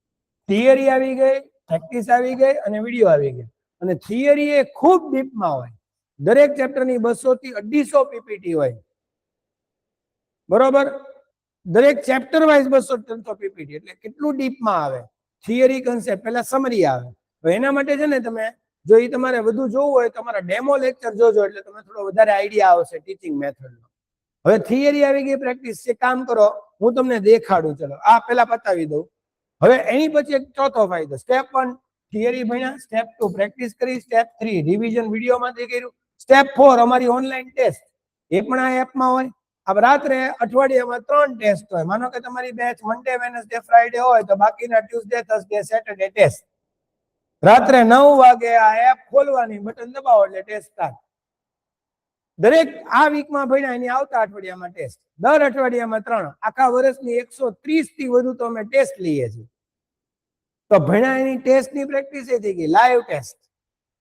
Theory આવી ગઈ, પ્રેક્ટિસ આવી ગઈ અને વિડીયો આવી ગઈ. અને થિયરી એ ખૂબ ડીપમાં હોય. દરેક ચેપ્ટરની 200 થી 250 પીપીટી હોય, બરોબર. દરેક ચેપ્ટર વાઇઝ 200-300 પીપીટી, એટલે કેટલું ડીપમાં આવે. થિયરી કન્સેપ્ટ પહેલા સમરી આવે. તો એના માટે છે ને, તમે જો એ તમારે વધુ જોવું હોય તમારા ડેમો લેક્ચર જોજો, એટલે તમને થોડો વધારે આઈડિયા આવશે ટીચિંગ મેથડનો. હવે થિયરી આવી ગઈ, પ્રેક્ટિસ છે. કામ કરો, હું તમને દેખાડું. ચલો આ પહેલા પતાવી દઉં. હવે એની પછી એક ચોથો ફાયદો. સ્ટેપ 1 થિયરી ભણ્યા, સ્ટેપ 2 પ્રેક્ટિસ કરી, સ્ટેપ 3 રિવિઝન વિડીયોમાંથી કર્યું, સ્ટેપ 4 અમારી ઓનલાઈન ટેસ્ટ. એ પણ આ એપમાં હોય. अब रात्रे अठवाडियामां 3 टेस्ट होय. मानो के तमारी बेच मंडे, वेडनेसडे, फ्राइडे होय तो बाकीना ट्यूसडे, थर्सडे, सेटरडे टेस्ट. रात्रे 9 वागे आ एप खोलवानी, बटन दबाવો એટલે ટેસ્ટ સ્ટાર્ટ. દરેક આ વીકમાં ભણ્યા એની આવતા અઠવાડિયામાં ટેસ્ટ. દર અઠવાડિયામાં 3. આખા વર્ષની 130 થી વધુ તો અમે ટેસ્ટ લઈએ છીએ. તો ભણ્યા એની ટેસ્ટની પ્રેક્ટિસ થઈ ગઈ, લાઈવ ટેસ્ટ.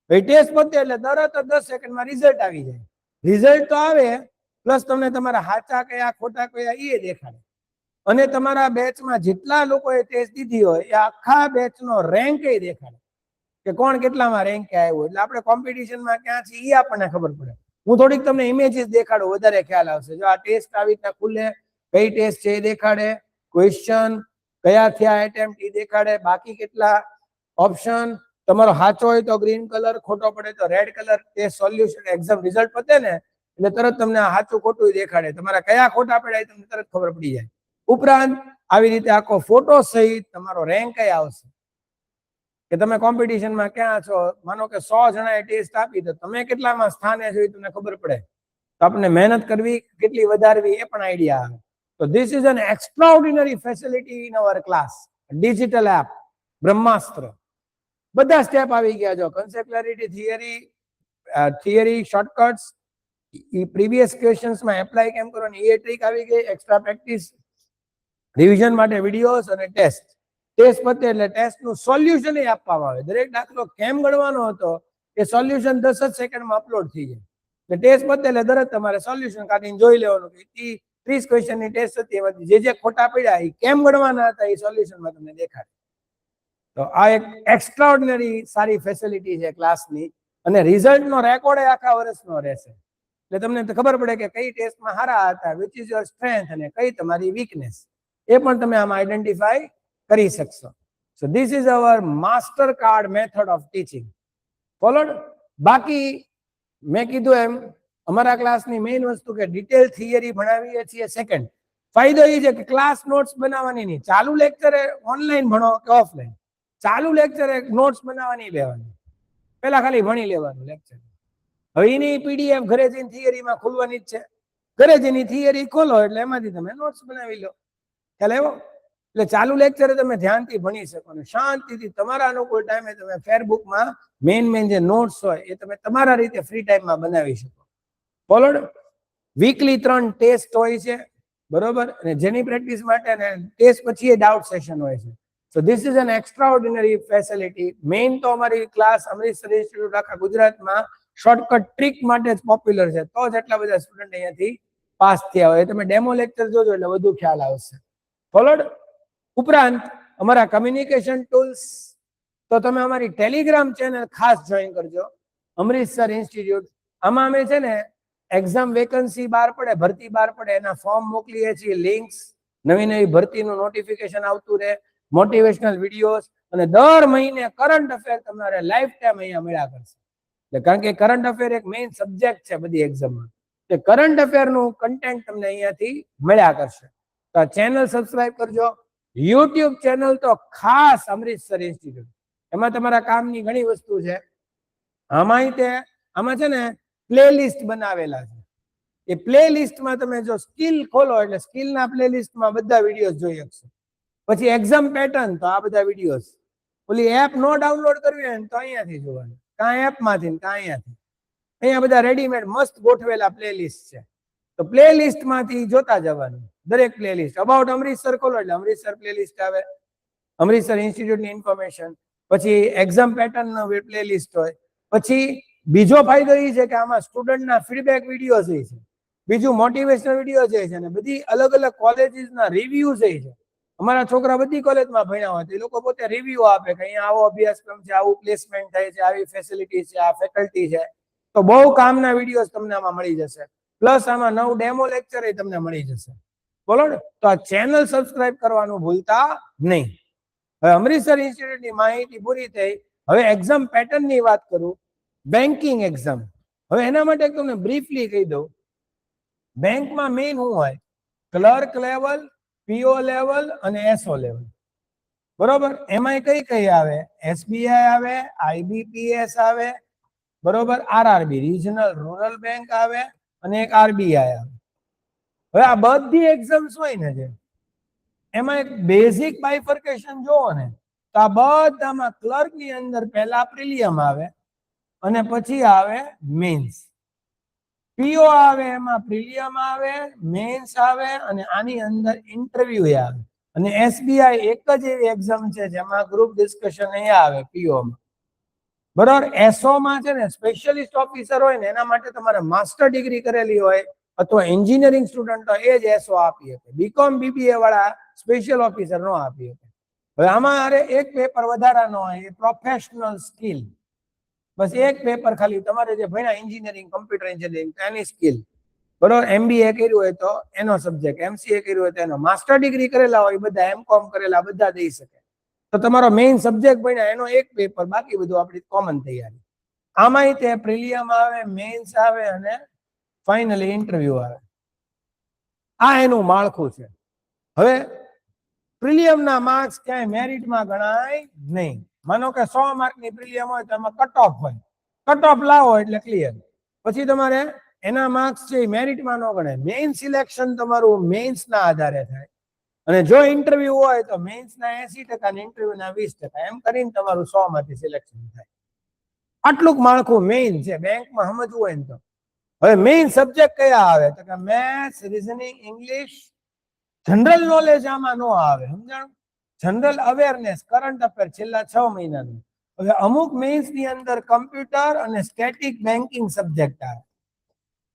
એ ટેસ્ટ પતે એટલે તરત જ 10 સેકન્ડમાં રિઝલ્ટ આવી જાય. રિઝલ્ટ તો આવે, પ્લસ તમને તમારા સાચા કયા ખોટા કયા એ દેખાડે. અને તમારા બેચમાં જેટલા લોકોએ ટેસ્ટ દીધી હોય એ આખા બેચનો રેન્ક એ દેખાડે કે કોણ કેટલામાં રેન્ક આવ્યો. એટલે આપણે કોમ્પિટિશનમાં ક્યાં છે એ આપણને ખબર પડે. હું થોડીક તમને ઇમેજીસ દેખાડું, વધારે ખ્યાલ આવશે. જો આ ટેસ્ટ આવી રીતના ખુલે, કઈ ટેસ્ટ છે એ દેખાડે, ક્વેશ્ચન કયા થયા એટેમ્પ્ટ એ દેખાડે, બાકી કેટલા ઓપ્શન, તમારો સાચો હોય તો ગ્રીન કલર, ખોટો પડે તો red colour. Test solution exam result પતે ને એટલે તરત તમને સાચું ખોટું દેખાડે, તમારા કયા ખોટા પડ્યા એ તમને તરત ખબર પડી જાય. ઉપરાંત આવી રીતે આખો ફોટો સહિત તમારો રેન્ક આવશે કે તમે કોમ્પિટિશનમાં ક્યાં છો. માનો કે 100 જણાએ ટેસ્ટ આપી તો તમે કેટલામાં સ્થાને છો એ તમને ખબર પડે. તો આપણે મહેનત કરવી કેટલી વધારવી એ પણ આઈડિયા આવે. તો this is an extraordinary facility in our class. Digital app Brahmastra. બધા સ્ટેપ આવી ગયા. જો concept clarity, theory shortcuts, previous ક્વેશ્ચન્સમાં એપ્લાય કેમ કરવાની એ ટ્રીક આવી ગઈ. એક્સ્ટ્રા પ્રેક્ટિસ, રિવિઝન માટે વિડીયોઝ અને ટેસ્ટ. ટેસ્ટ પતે એટલે ટેસ્ટનું સોલ્યુશન એ આપવામાં આવે. દરેક દાખલો કેમ ગણવાનો હતો એ સોલ્યુશન 10 જ સેકન્ડમાં અપલોડ થઈ જાય. એટલે ટેસ્ટ પતે એટલે તરત તમારે સોલ્યુશન કાઢીને જોઈ લેવાનું કે 30 ક્વેશ્ચનની ટેસ્ટ હતી, એમાંથી જે ખોટા પડ્યા એ કેમ ગણવાના હતા એ સોલ્યુશનમાં તમને દેખાડે. તો આ એક એક્સ્ટ્રાઓર્ડિનરી સારી ફેસિલિટી છે ક્લાસની. અને રિઝલ્ટનો રેકોર્ડ આખા વર્ષનો રહેશે. એટલે તમને ખબર પડે કે કઈ ટેસ્ટમાં સારા હતા, વિચ ઇઝ યોર સ્ટ્રેન્થ, અને કઈ તમારી વીકનેસ, એ પણ તમે આમાં આઈડેન્ટિફાઈ કરી શકશો. So this is our master card method of teaching. Followed. બાકી મેં કીધું એમ અમારા ક્લાસની મેઇન વસ્તુ કે ડિટેલ થિયરી ભણાવીએ છીએ. સેકન્ડ ફાયદો એ છે કે ક્લાસ નોટ્સ બનાવવાની નહીં. ચાલુ લેક્ચરે ઓનલાઈન ભણો કે ઓફલાઈન, ચાલુ લેક્ચરે નોટ્સ બનાવવાની લેવાની, પેલા ખાલી ભણી લેવાનું લેક્ચર. હવે એની પીડીએફ ઘરે જઈને થિયરીમાં ખોલવાની જ છે. ઘરે જઈને થિયરી ખોલો એટલે એમાંથી તમે નોટ્સ બનાવી લો. ખ્યાલ આવ્યો? એટલે ચાલુ લેક્ચરે તમે ધ્યાનથી ભણી શકો ને શાંતિથી તમારા અનુકૂળ ટાઈમે તમે ફેરબુકમાં મેઇન જે નોટ્સ હોય એ તમે તમારા રીતે ફ્રી ટાઈમમાં બનાવી શકો. ફોલોડ. વીકલી 3 ટેસ્ટ હોય છે, બરોબર. અને જેની પ્રેક્ટિસ માટે ને ટેસ્ટ પછી એ ડાઉટ સેશન હોય છે. So this is an extraordinary facility. Main તો અમારી ક્લાસ અમૃતસર ઇન્સ્ટિટ્યૂટ આખા ગુજરાતમાં શોર્ટકટ ટ્રીક માટે જ પોપ્યુલર છે. તો જ એટલા બધા સ્ટુડન્ટ અહીંયાથી પાસ થયા હોય. તમે ડેમો લેક્ચર જોજો એટલે વધુ ખ્યાલ આવશે. ફોલોડ. ઉપરાંત અમારા કમ્યુનિકેશન ટૂલ્સ, તો તમે અમારી ટેલિગ્રામ ચેનલ ખાસ જોઈન કરજો, અમૃતસર ઇન્સ્ટિટ્યૂટ. આમાં અમે છે ને એક્ઝામ વેકન્સી બહાર પડે, ભરતી બહાર પડે, એના ફોર્મ મોકલીએ છીએ, લિંક્સ, નવી ભરતીનું નોટિફિકેશન આવતું રહે, મોટિવેશનલ વિડીયોઝ, અને દર મહિને કરંટ અફેર તમારે લાઈફ ટાઈમ અહીંયા મળ્યા કરશે. કારણ કે કરંટ અફેર એક મેઇન સબ્જેક્ટ છે બધી એક્ઝામમાં. તે કરંટ અફેરનું કન્ટેન્ટ તમને અહીંયાથી મળ્યા કરશે. તો આ ચેનલ સબસ્ક્રાઇબ કરજો. યુટ્યુબ ચેનલ તો ખાસ અમૃતસર ઇન્સ્ટિટ્યૂટ. એમાં તમારા કામની ઘણી વસ્તુ છે. આમાં છે ને પ્લેલિસ્ટ બનાવેલા છે. એ પ્લેલિસ્ટમાં તમે જો સ્કિલ ખોલો એટલે સ્કિલના પ્લેલિસ્ટમાં બધા વિડીયોઝ જોઈ શકશો. પછી એક્ઝામ પેટર્ન તો આ બધા વિડીયોઝ. ઓલી એપ નો ડાઉનલોડ કરવી હોય ને તો અહીંયાથી જોવાનું, કાં એપમાંથી કાં અહીંયાથી. અહીંયા બધા રેડીમેડ મસ્ત ગોઠવેલા પ્લેલિસ્ટ છે. તો પ્લેલિસ્ટમાંથી જોતા જવાનું. દરેક પ્લેલિસ્ટ. અબાઉટ અમૃતસર ખોલો એટલે અમૃતસર પ્લેલિસ્ટ આવે, અમૃતસર ઇન્સ્ટિટ્યૂટની ઇન્ફોર્મેશન, પછી એક્ઝામ પેટર્નનો પ્લેલિસ્ટ હોય. પછી બીજો ફાયદો એ છે કે આમાં સ્ટુડન્ટના ફીડબેક વિડીયો છે, બીજું મોટિવેશનલ વિડીયો છે, અને બધી અલગ અલગ કોલેજીસના રિવ્યુ છે. અમારા છોકરા બધી કોલેજમાં ભણ્યા હોય તો એ લોકો પોતે રિવ્યુ આપે કે અહીંયા આવો અભ્યાસક્રમ છે, આવું પ્લેસમેન્ટ થાય છે, આવી ફેસિલિટી છે, આ ફેકલ્ટી છે. તો બહુ કામના વિડીયોઝ તમને આમાં મળી જશે. પ્લસ આમાં નવું ડેમો લેક્ચર તમને મળી જશે. બોલો ને, તો આ ચેનલ સબસ્ક્રાઇબ કરવાનું ભૂલતા નહીં. હવે અમૃતસર ઇન્સ્ટિટ્યૂટની માહિતી પૂરી થઈ. હવે એક્ઝામ પેટર્નની વાત કરું, બેન્કિંગ એક્ઝામ. હવે એના માટે તમને બ્રીફલી કહી દઉં. બેંકમાં મેઇન શું હોય? ક્લર્ક લેવલ, પીઓ લેવલ અને એસઓ લેવલ. બરોબર, એમાં કઈ કઈ આવે? એસબીઆઈ આવે, આઈબીપીએસ આવે, બરોબર, આરઆરબી રિજનલ રૂરલ બેંક આવે, અને એક આરબીઆઈ આવે. હવે આ બધી એક્ઝામ્સ હોય ને જે એમાં એક બેઝિક બાયફર્કેશન જોવો ને તો આ બધામાં ક્લર્કની અંદર પહેલા પ્રિલિયમ આવે અને પછી આવે મેન્સ. પીઓ આવે એમાં પ્રિલિયમ આવે, મેન્સ આવે અને આની અંદર ઇન્ટરવ્યુ આવે. અને એસબીઆઈ એક જ એવી એક્ઝામ છે જેમાં ગ્રુપ ડિસ્કશન અહીંયા આવે પીઓમાં. બરાબર, એસઓ માં છે ને સ્પેશિયલિસ્ટ ઓફિસર હોય ને એના માટે તમારે માસ્ટર ડિગ્રી કરેલી હોય અથવા એન્જિનિયરિંગ સ્ટુડન્ટ હોય એ જ એસઓ આપી શકે. બીકોમ બીબીએ વાળા સ્પેશિયલ ઓફિસર નો આપી શકે. હવે આમાં અરે એક પેપર વધારાનો હોય, પ્રોફેશનલ સ્કિલ. બસ એક પેપર ખાલી તમારે જે ભણ્યા એન્જિનિયરિંગ, કમ્પ્યુટર એન્જિનિયરિંગ એની સ્કિલ. બરોબર, એમબીએ કર્યું હોય તો એનો સબ્જેક્ટ, એમસીએ કર્યું હોય તો એનો, માસ્ટર ડિગ્રી કરેલા હોય બધા, એમકોમ કરેલા બધા દઈ શકે. તો તમારો મેઇન સબ્જેક્ટ ભણ્યા એનો એક પેપર, બાકી બધું આપણી કોમન તૈયારી. આમાં તે પ્રિલિયમ આવે, મેન્સ આવે અને ફાઇનલી ઇન્ટરવ્યુ આવે. આ એનું માળખું છે. હવે પ્રિલિયમના માર્ક્સ ક્યાંય મેરિટમાં ગણાય નહીં. માનો કે 100 માર્કની પ્રિલિયમ હોય તો એમાં કટ ઓફ હોય, કટ ઓફ લાવો એટલે ક્લિયર. પછી તમારે એના માર્ક્સ છે મેરિટમાં ન ગણાય. મેઇન સિલેક્શન તમારું મેઇન્સના આધારે થાય. અને જો ઇન્ટરવ્યુ હોય તો મેઇન્સના 80% અને ઇન્ટરવ્યુના 20%, એમ કરીને તમારું 100 માંથી સિલેક્શન થાય. આટલું માળખું મેઇન છે બેંકમાં સમજવું હોય ને તો. હવે મેઇન સબ્જેક્ટ કયા આવે તો કે maths, reasoning, English. General knowledge આમાં નો આવે, સમજાણું? જનરલ અવેરનેસ, કરંટ અફેર છેલ્લા 6 મહિનાનું. હવે અમુક મેઇન્સ ની અંદર કમ્પ્યુટર અને સ્ટેટિક બેન્કિંગ સબ્જેક્ટ આવે,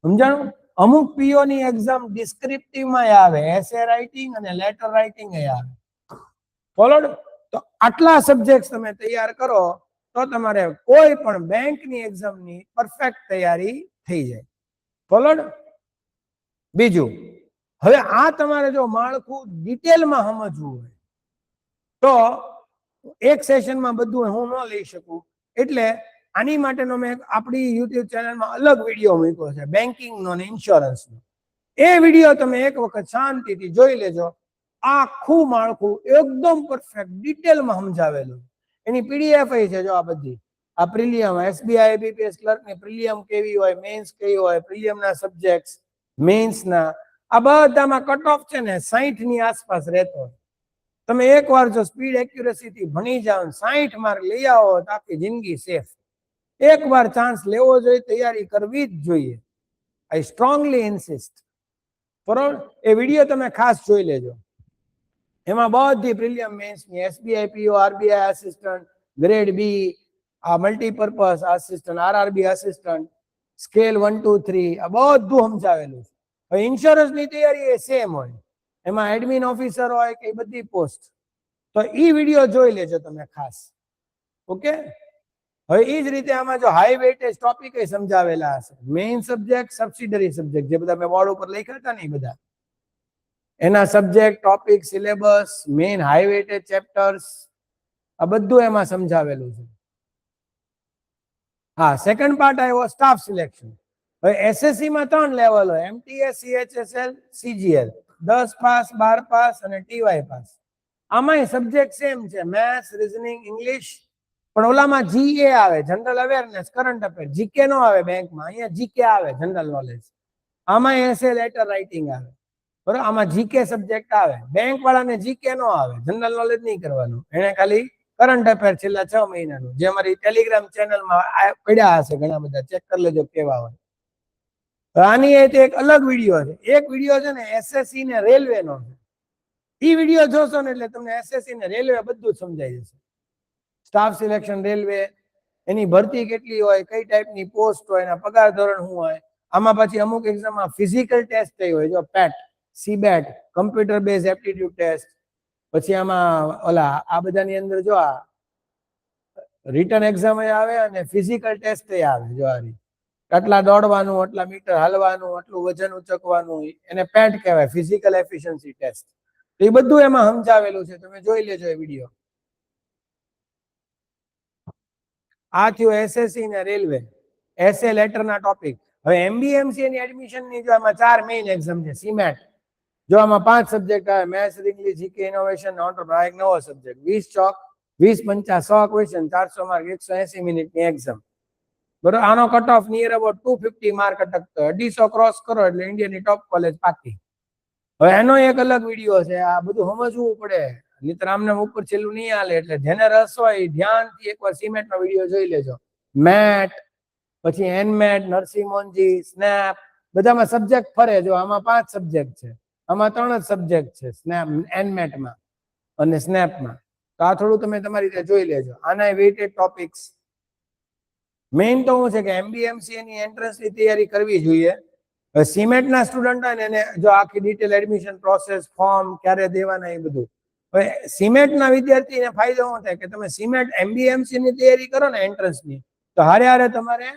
સમજાણું? અમુક પીઓ ની એક્ઝામ ડિસ્ક્રિપ્ટિવ માં આવે, એસે રાઇટિંગ અને લેટર રાઇટિંગ આવે. ફોલોડ? તો આટલા સબ્જેક્ટ તમે તૈયાર કરો તો તમારે કોઈ પણ બેંકની એક્ઝામની પરફેક્ટ તૈયારી થઈ જાય. ફોલોડ? બીજું, હવે આ તમારે જો માળખું ડિટેલમાં સમજવું હોય તો એક સેશનમાં બધું હું ન લઈ શકું, એટલે આની માટેનો મેં આપણી યુટ્યુબ ચેનલમાં અલગ વિડીયો મૂક્યો છે બેન્કિંગનો અને ઇન્સ્યોરન્સનો. એ વિડીયો તમે એક વખત શાંતિથી જોઈ લેજો. આખું માળખું એકદમ પરફેક્ટ ડિટેલમાં સમજાવેલું. એની પીડીએફ છે જો આ બધી. આ પ્રિલિયમ, એસબીઆઈ, આઈબીપીએસ ક્લર્કની પ્રિલિયમ કેવી હોય, મેન્સ કેવી હોય, પ્રિલિયમના સબ્જેક્ટ્સ, મેન્સના, આ બધામાં કટ ઓફ છે ને 60 ની આસપાસ રહેતો હોય. તમે એકવાર જો સ્પીડ એક્યુરેસી થી ભણી જાઓ, 60 માર્ક લઈ આવો તો આખી જિંદગી સેફ. એકવાર ચાન્સ લેવો જોઈએ, તૈયારી કરવી જ જોઈએ. I strongly insist. બરોબર, એ વિડીયો તમે ખાસ જોઈ લેજો. એમાં બધી પ્રિલિયમ, મેન્સની, એસબીઆઈ પીઓ, આરબીઆઈ આસિસ્ટન્ટ, ગ્રેડ બી, આ multipurpose assistant, RRB assistant, scale 1 2 3, આ બધું સમજાવેલું છે. હવે ઇન્સ્યોરન્સની તૈયારી એ સેમ હોય, એમાં એડમિન ઓફિસર હોય કે બધી પોસ્ટ. તો એ વિડીયો જોઈ લેજો તમે ખાસ. ઓકે, હવે એ જ રીતે આમાં જો હાઈ વેટેજ ટોપિક સમજાવેલા હશે. મેઇન સબ્જેક્ટ, સબસિડરી સબ્જેક્ટ, જે બધા મેં બોર્ડ ઉપર લખ્યા હતા ને એ બધા, એના subject, topic, syllabus, main high weightage chapters, આ બધું એમાં સમજાવેલું છે. હા, સેકન્ડ પાર્ટ આવ્યો સ્ટાફ સિલેક્શન. હવે એસએસસી માં 3 લેવલ હોય, MTS, CHSL, CGL. 10 pass, 12 pass અને ટીવાય પાસ. આમાંય સબ્જેક્ટ સેમ છે, મેથ્સ, રીઝનિંગ, ઇંગ્લિશ. પણ ઓલામાં જીએ આવે, general awareness, current affair. GK નો આવે બેંકમાં, અહીંયા જીકે આવે, જનરલ નોલેજ. આમાં એસે, લેટર રાઇટિંગ આવે. બરોબર, આમાં જીકે સબ્જેક્ટ આવે. બેંક વાળાને જીકે નો આવે, જનરલ નોલેજ નહીં કરવાનું. એને ખાલી કરંટ અફેર છેલ્લા 6 મહિનાનું, જે અમારી ટેલિગ્રામ ચેનલમાં પડ્યા હશે ઘણા બધા, ચેક કરી લેજો કેવા હોય. આની એક અલગ વિડીયો છે. એક વિડીયો છે ને એસએસસી ને રેલવે નો છે. એ વિડીયો જોશો ને એટલે તમને એસએસસી ને રેલવે બધું સમજાઈ જશે. સ્ટાફ સિલેક્શન રેલવે, એની ભરતી કેટલી હોય, કઈ ટાઈપની પોસ્ટ હોય, એના પગાર ધોરણ શું હોય. આમાં પછી અમુક એક્ઝામમાં ફિઝિકલ ટેસ્ટ થઈ હોય, જો પેટ, સીબેટ, કમ્પ્યુટર બેઝ એપ્ટિટ્યુડ ટેસ્ટ. પછી આમાં ઓલા આ બધાની અંદર જો આ રિટર્ન એક્ઝામ આવે અને ફિઝિકલ ટેસ્ટ આવે. જો આ આટલા દોડવાનું, આટલા મીટર હાલવાનું, આટલું વજન ઉચકવાનું, એને પેટ કહેવાય, ફિઝિકલ એફિશિયન્સી ટેસ્ટ. એ બધું એમાં સમજાવેલું છે, તમે જોઈ લેજો એ વિડીયો. આ થયું એસએસસી ને રેલવે એસએ લેટરના ટોપિક. હવે એમબીએમસી ની એડમિશન ની જો આમાં 4 મેઇન એક્ઝામ છે. સીમેટ જો આમાં 5 સબ્જેક્ટ આવે, maths, English, GK, innovation, enterprise, એક નવો સબ્જેક્ટ. 20 ચોક 20 પંચા 100 ક્વેશ્ચન, 400 માર્ક, 180 મિનિટની એક્ઝામ. બરોબર, આનો cut off near about 250 mark અટકતો, 250 ક્રોસ કરો એટલે ઇન્ડિયાની ટોપ કોલેજ પાકી. હવે એનો એક અલગ વિડીયો છે. આ બધું સમજવું પડે, નહીતર આમને ઉપર છેલ્લું નહીં હાલે. એટલે જેને રસ હોય ધ્યાનથી એકવાર સીમેટ નો વિડીયો જોઈ લેજો. મેટ, પછી એનમેટ, નરસિંહ મોહનજી, સ્નેપ, બધામાં સબ્જેક્ટ ફરે. જો આમાં 5 સબ્જેક્ટ છે, આમાં 3 જ સબ્જેક્ટ છે સ્નેપ, એનમેટમાં અને સ્નેપમાં. તો આ થોડું તમે તમારી રીતે જોઈ લેજો. આના વેઇટેડ ટોપિક્સ. મેઇન તો શું છે કે એમબીએમસી ની એન્ટ્રન્સની તૈયારી કરવી જોઈએ. સીમેટ ના સ્ટુડન્ટ હોય ને એને જો આખી ડિટેલ એડમિશન પ્રોસેસ, ફોર્મ ક્યારે દેવાના, એ બધું. હવે સીમેટ ના વિદ્યાર્થીને ફાયદો શું થાય કે તમે સીમેટ એમબીએમસી ની તૈયારી કરો ને એન્ટ્રન્સની, તો હારે હારે તમારે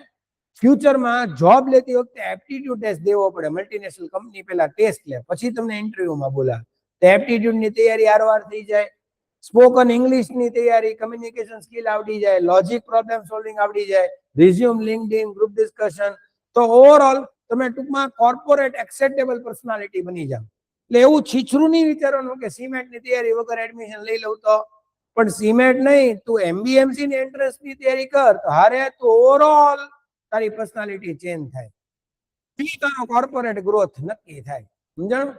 ફ્યુચરમાં જોબ લેતી વખતે એપ્ટિટ્યુડ ટેસ્ટ દેવો પડે. મલ્ટીનેશનલ કંપની પહેલા ટેસ્ટ લે, પછી તમને ઇન્ટરવ્યુમાં બોલાવે. તો એપ્ટિટ્યુડ ની તૈયારી આરવાર થઈ જાય. સ્પોકન ઇંગ્લિશ ની તૈયારી, કમ્યુનિકેશન સ્કિલ આવડી જાય, લોજિક પ્રોબ્લેમ સોલ્વિંગ આવડી જાય, રિઝ્યુમ, લિંક્ડઇન, ગ્રુપ ડિસ્કશન. તો ઓવરઓલ તમે ટૂંકમાં કોર્પોરેટ એક્સેપ્ટેબલ પર્સનાલિટી બની જાવ. એટલે એવું છીછરું નહીં વિચારવાનું કે સીમેટ ની તૈયારી વગર એડમિશન લઈ લઉં તો. પણ સીમેટ નહીં, તું એમબીએમસી ની એન્ટ્રન્સ ની તૈયારી કર, તો હારે તું ઓવરઓલ તારી પર્સનાલિટી ચેન્જ થાય, તારો કોર્પોરેટ ગ્રોથ નક્કી થાય. સમજાણું?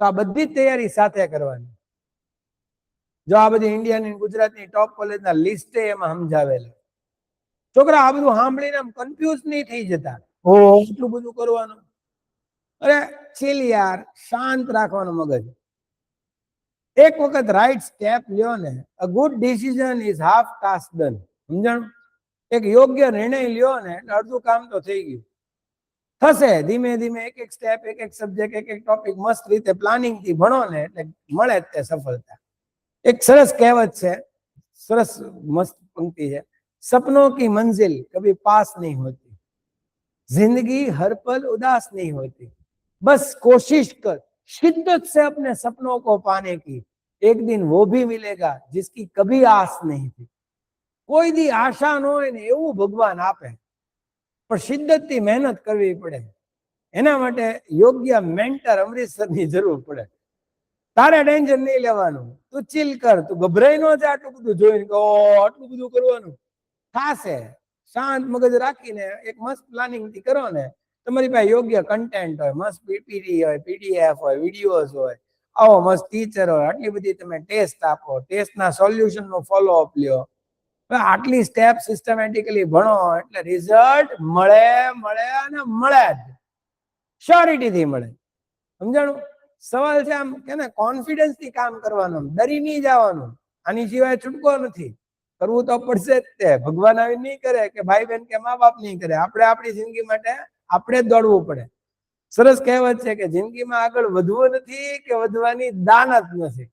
તો આ બધી જ તૈયારી સાથે કરવાની. જો આ બધી ઇન્ડિયાની ગુજરાતની ટોપ કોલેજના લિસ્ટે એમાં સમજાવેલા. છોકરા આ બધું સાંભળીને આમ કન્ફ્યુઝ નહીં થઈ જતા, ઓ એટલું બધું કરવાનું. અરે ચીલ યાર, શાંત રાખવાનું મગજ. એક વખત રાઈટ સ્ટેપ લ્યો ને, a good decision is half task done. સમજાણું? એક યોગ્ય નિર્ણય લ્યો ને એટલે અડધું કામ તો થઈ ગયું. થશે ધીમે ધીમે, એક એક સ્ટેપ, એક એક સબ્જેક્ટ, એક એક ટોપિક મસ્ત રીતે પ્લાનિંગ થી ભણો ને એટલે મળે જ તે સફળતા. એક સરસ કહેવત છે, સરસ મસ્ત પંક્તિ છે, सपनों की मंजिल कभी पास नहीं होती, जिंदगी हर पल उदास नहीं होती, बस कोशिश कर शिद्दत से अपने सपनों को पाने की, एक दिन वो भी मिलेगा जिसकी कभी आस नहीं थी. કોઈ દી આશા ન હોય ને એવું ભગવાન આપે, પણ શિદ્દતથી મહેનત કરવી પડે. એના માટે યોગ્ય મેન્ટર અમૃતસરની જરૂર પડે. તારે ટેન્શન નહીં લેવાનું, તું ચીલ કર, તું ગભરાઈ ન જાય આટલું બધું જોઈને કે આટલું બધું કરવાનું. થશે. શાંત મગજ રાખીને એક મસ્ત પ્લાનિંગ થી કરો ને, તમારી પાસે યોગ્ય કન્ટેન્ટ હોય, મસ્ત પીપીટી હોય, પીડીએફ હોય, વિડીયોઝ હોય, આવો મસ્ત ટીચર હોય, આટલી બધી તમે ટેસ્ટ આપો, ટેસ્ટના સોલ્યુશન નો ફોલો અપ લ્યો, આટલી સ્ટેપ સિસ્ટમેટિકલી ભણો એટલે રિઝલ્ટ મળે મળે અને મળે જ, શ્યોરિટી થી મળે. સમજાણું? સવાલ છે આમ કે ને કોન્ફિડન્સ થી કામ કરવાનું, ડરી નહીં જવાનું. આની સિવાય છૂટકો નથી. કરવું તો પડશે જ તે. ભગવાન આવી નહીં કરે કે ભાઈ બહેન કે મા બાપ નહીં કરે. આપણે આપણી જિંદગી માટે આપણે જ દોડવું પડે. સરસ કહેવત છે કે જિંદગીમાં આગળ વધવું નથી કે વધવાની દાનત નથી.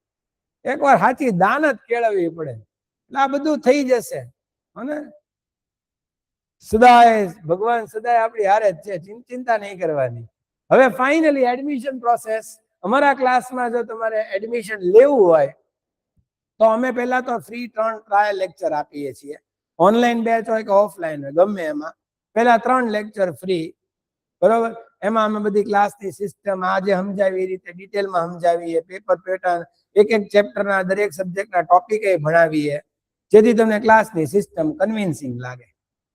એકવાર સાચી દાનત કેળવવી પડે એટલે આ બધું થઈ જશે. અને સદાય ભગવાન સદાય આપણી હારે જ છે, ચિંતા નહીં કરવાની. હવે ફાઇનલી એડમિશન પ્રોસેસ. અમારા ક્લાસમાં જો તમારે એડમિશન લેવું હોય તો અમે પહેલા તો ફ્રી 3 ટ્રાયલ લેક્ચર આપીએ છીએ. ઓનલાઈન બેચ હોય કે ઓફલાઈન હોય, ગમે એમાં પહેલા 3 લેક્ચર ફ્રી. બરોબર? એમાં અમે બધી ક્લાસની સિસ્ટમ આજે સમજાવી એ રીતે ડિટેલમાં સમજાવીએ, પેપર પેટર્ન, એક એક ચેપ્ટરના દરેક સબ્જેક્ટના ટોપિક ભણાવીએ, જેથી તમને ક્લાસની સિસ્ટમ કન્વિન્સિંગ લાગે.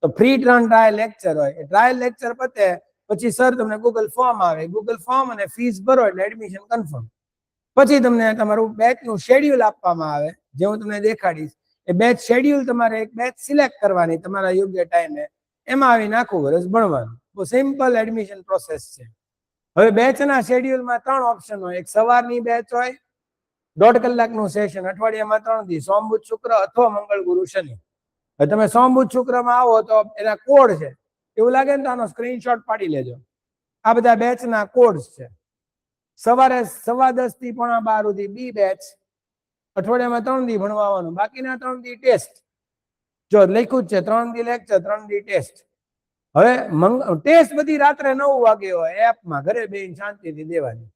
તો ફ્રી 3 ટ્રાયલ લેક્ચર હોય. એ ટ્રાયલ લેક્ચર પતે પછી સર તમને ગૂગલ ફોર્મ આવે, ગૂગલ ફોર્મ અને ફીસ ભરો એટલે એડમિશન કન્ફર્મ. પછી તમને તમારું બેચનું શેડ્યુલ આપવામાં આવે, જે હું તમને દેખાડીશ. એ બેચ શેડ્યુલ તમારે એક બેચ સિલેક્ટ કરવાની તમારા યોગ્ય ટાઈમે. એમાં આવીને આખું વર્ષ ભણવાનું. બહુ સિમ્પલ એડમિશન પ્રોસેસ છે. હવે બેચના શેડ્યુલમાં 3 ઓપ્શન હોય. એક સવારની બેચ હોય, 1.5 કલાકનું સેશન, અઠવાડિયામાં 3 દી, સોમ બુધ શુક્ર અથવા મંગળ ગુરુ શનિ. હવે તમે સોમ બુધ શુક્રમાં આવો તો એના કોડ છે, એવું લાગે ને તો આનો સ્ક્રીનશોટ પાડી લેજો. આ બધા બેચના કોડ્સ છે. સવારે 10:15 થી 11:30 સુધી બી બેચ, અઠવાડિયામાં 3 દી ભણવાનું, બાકીના 3 દી ટેસ્ટ. જો લખ્યું જ છે 3 દી લેક્ચર, 3 દી ટેસ્ટ. હવે ટેસ્ટ બધી રાત્રે 9 વાગે હોય, એપમાં ઘરે બેસીને શાંતિથી દેવાની.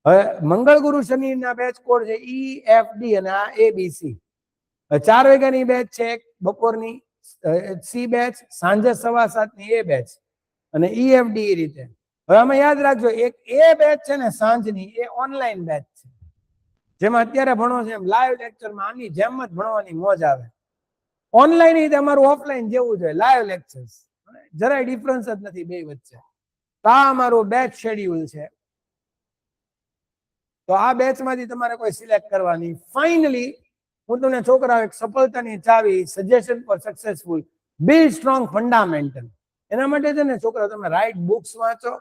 હવે મંગળ ગુરુ શનિના બેચ કોડ છે EFD અને આ ABC. 4 વાગ્યાની બેચ છે, બપોરની સી બેચ, સાંજે 7:15 ની એ બેચ અને EFD એ રીતે. હવે આમાં યાદ રાખજો, એક એ બેચ છે ને સાંજની, એ ઓનલાઈન બેચ છે, જેમાં અત્યારે ભણો છે એમ લાઈવ લેક્ચરમાં આની જેમ જ ભણવાની મોજ આવે. ઓનલાઈન એ તમારું ઓફલાઈન જેવું છે, લાઈવ લેક્ચર્સ, જરાય ડિફરન્સ જ નથી બે વચ્ચે. તો આ અમારું બેચ શેડ્યુલ છે. તો આ બેચમાંથી તમારે કોઈ સિલેક્ટ કરવાની. ફાઇનલી હું તમને છોકરાઓ એક સફળતાની ચાવી, suggestion for successful, build strong fundamental. એના માટે છે ને છોકરા તમે રાઈટ બુક્સ વાંચો.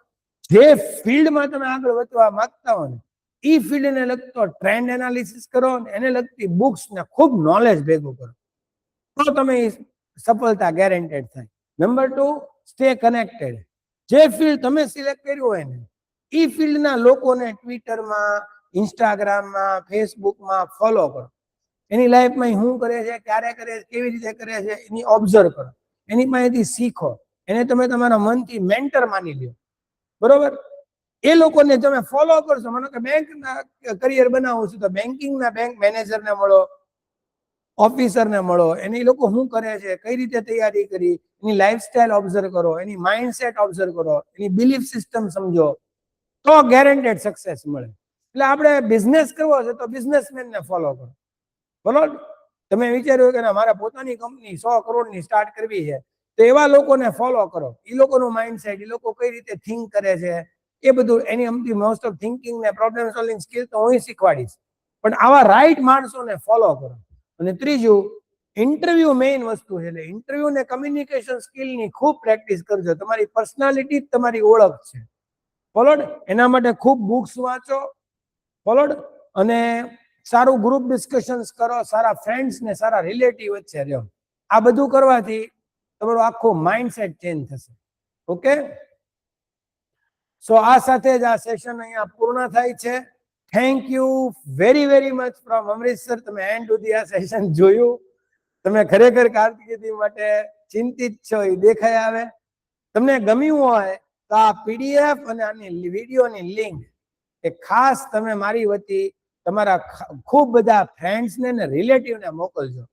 જે ફિલ્ડમાં તમે આગળ વધવા માંગતા હો ને એ ફિલ્ડને લગતો ટ્રેન્ડ એનાલિસિસ કરો, એને લગતી બુક્સ ને ખૂબ નોલેજ ભેગું કરો, તો તમે સફળતા ગેરંટેડ થાય. Number 2, stay connected. જે ફિલ્ડ તમે સિલેક્ટ કર્યું હોય ને એ ફિલ્ડના લોકોને ટ્વિટરમાં, ઇન્સ્ટાગ્રામમાં, ફેસબુકમાં ફોલો કરો. એની લાઈફમાં શું કરે છે, ક્યારે કરે છે, કેવી રીતે કરે છે, એની ઓબ્ઝર્વ કરો, એની પાસેથી શીખો. એને તમે તમારા મનથી મેન્ટર માની લ્યો, બરોબર? એ લોકોને તમે ફોલો કરશો. માનો કે બેંકના કરિયર બનાવું છું તો બેંકિંગના બેંક મેનેજરને મળો, ઓફિસરને મળો, એની લોકો શું કરે છે, કઈ રીતે તૈયારી કરી, એની લાઈફસ્ટાઈલ ઓબ્ઝર્વ કરો, એની માઇન્ડસેટ ઓબ્ઝર્વ કરો, એની બિલીફ સિસ્ટમ સમજો, તો ગેરંટેડ સક્સેસ મળે. એટલે આપણે બિઝનેસ કરવો છે તો બિઝનેસમેનને ફોલો કરો, બરોબર? તમે વિચાર્યું કે મારે પોતાની કંપની 100 કરોડની સ્ટાર્ટ કરવી છે, તો એવા લોકોને ફોલો કરો. એ લોકોનું માઇન્ડસેટ, એ લોકો કઈ રીતે થિંક કરે છે, એ બધું એની અમથી મોસ્ટ ઓફ થિંકિંગ ને પ્રોબ્લેમ સોલ્વિંગ સ્કિલ તો હું શીખવાડીશ, પણ આવા રાઈટ માણસોને ફોલો કરો. અને ત્રીજું, ઇન્ટરવ્યુ મેઇન વસ્તુ છે. એટલે ઇન્ટરવ્યુ ને કમ્યુનિકેશન સ્કિલની ખૂબ પ્રેક્ટિસ કરજો. તમારી પર્સનાલિટી જ તમારી ઓળખ છે, બરોબર? એના માટે ખૂબ બુક્સ વાંચો, બરોબર? અને સારું ગ્રુપ ડિસ્કશન્સ કરો, સારા ફ્રેન્ડ્સ ને સારા રિલેટિવ વચ્ચે રહો. આ બધું કરવાથી તમારું આખું માઇન્ડસેટ ચેન્જ થશે. ઓકે, સો આ સાથે જ આ સેશન અહીંયા પૂર્ણ થાય છે. Thank you very very much from Amritsar. તમે એન્ડ સુધી આ સેશન જોયું. તમે ખરેખર કારકિર્દી માટે ચિંતિત છો એ દેખાઈ આવે. તમને ગમ્યું હોય તો આ PDF અને આની વિડીયોની લિંક એ ખાસ તમે મારી વતી તમારા ખૂબ બધા ફ્રેન્ડ્સને ને રિલેટિવને મોકલજો.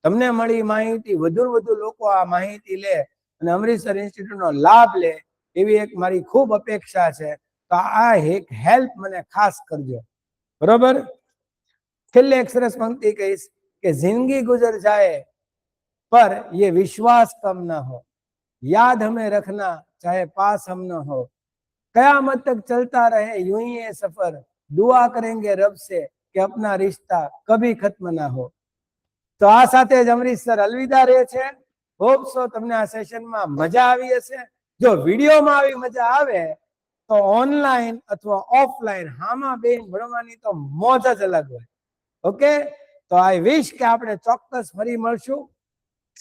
તમને મળી માહિતી વધુ લોકો આ માહિતી લે અને અમૃતસર ઇન્સ્ટિટ્યૂટનો લાભ લે એવી એક મારી ખૂબ અપેક્ષા છે. તો આ એક હેલ્પ મને ખાસ કરજો, બરોબર? છેલ્લે એક સરસ પંક્તિ કહીશ કે જિંદગી ગુજર જાए पर ये विश्वास कम ना हो, याद हमें रखना चाहे पास हम न हो, कयामत तक चलता रहे यूं ही ये सफर, दुआ करेंगे रब से कि अपना रिश्ता कभी खत्म ना हो. તો આ સાથે જ અમૃતસર અલવિદા રહે છે. હોપ સો તમને આ સેશનમાં મજા આવી હશે. જો વિડીયોમાં આવી મજા આવે તો ઓનલાઈન અથવા ઓફલાઈન હામાં બેન ભણવાની તો મોજ જ અલગ હોય. ઓકે, તો આઈ વિશ કે આપણે ચોક્કસ ફરી મળશું.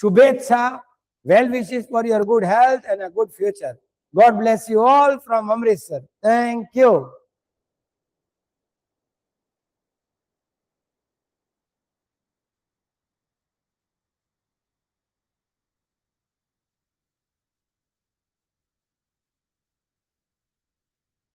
શુભેચ્છા, well wishes for your good health and a good future. God bless you all from Amritsar. Thank you.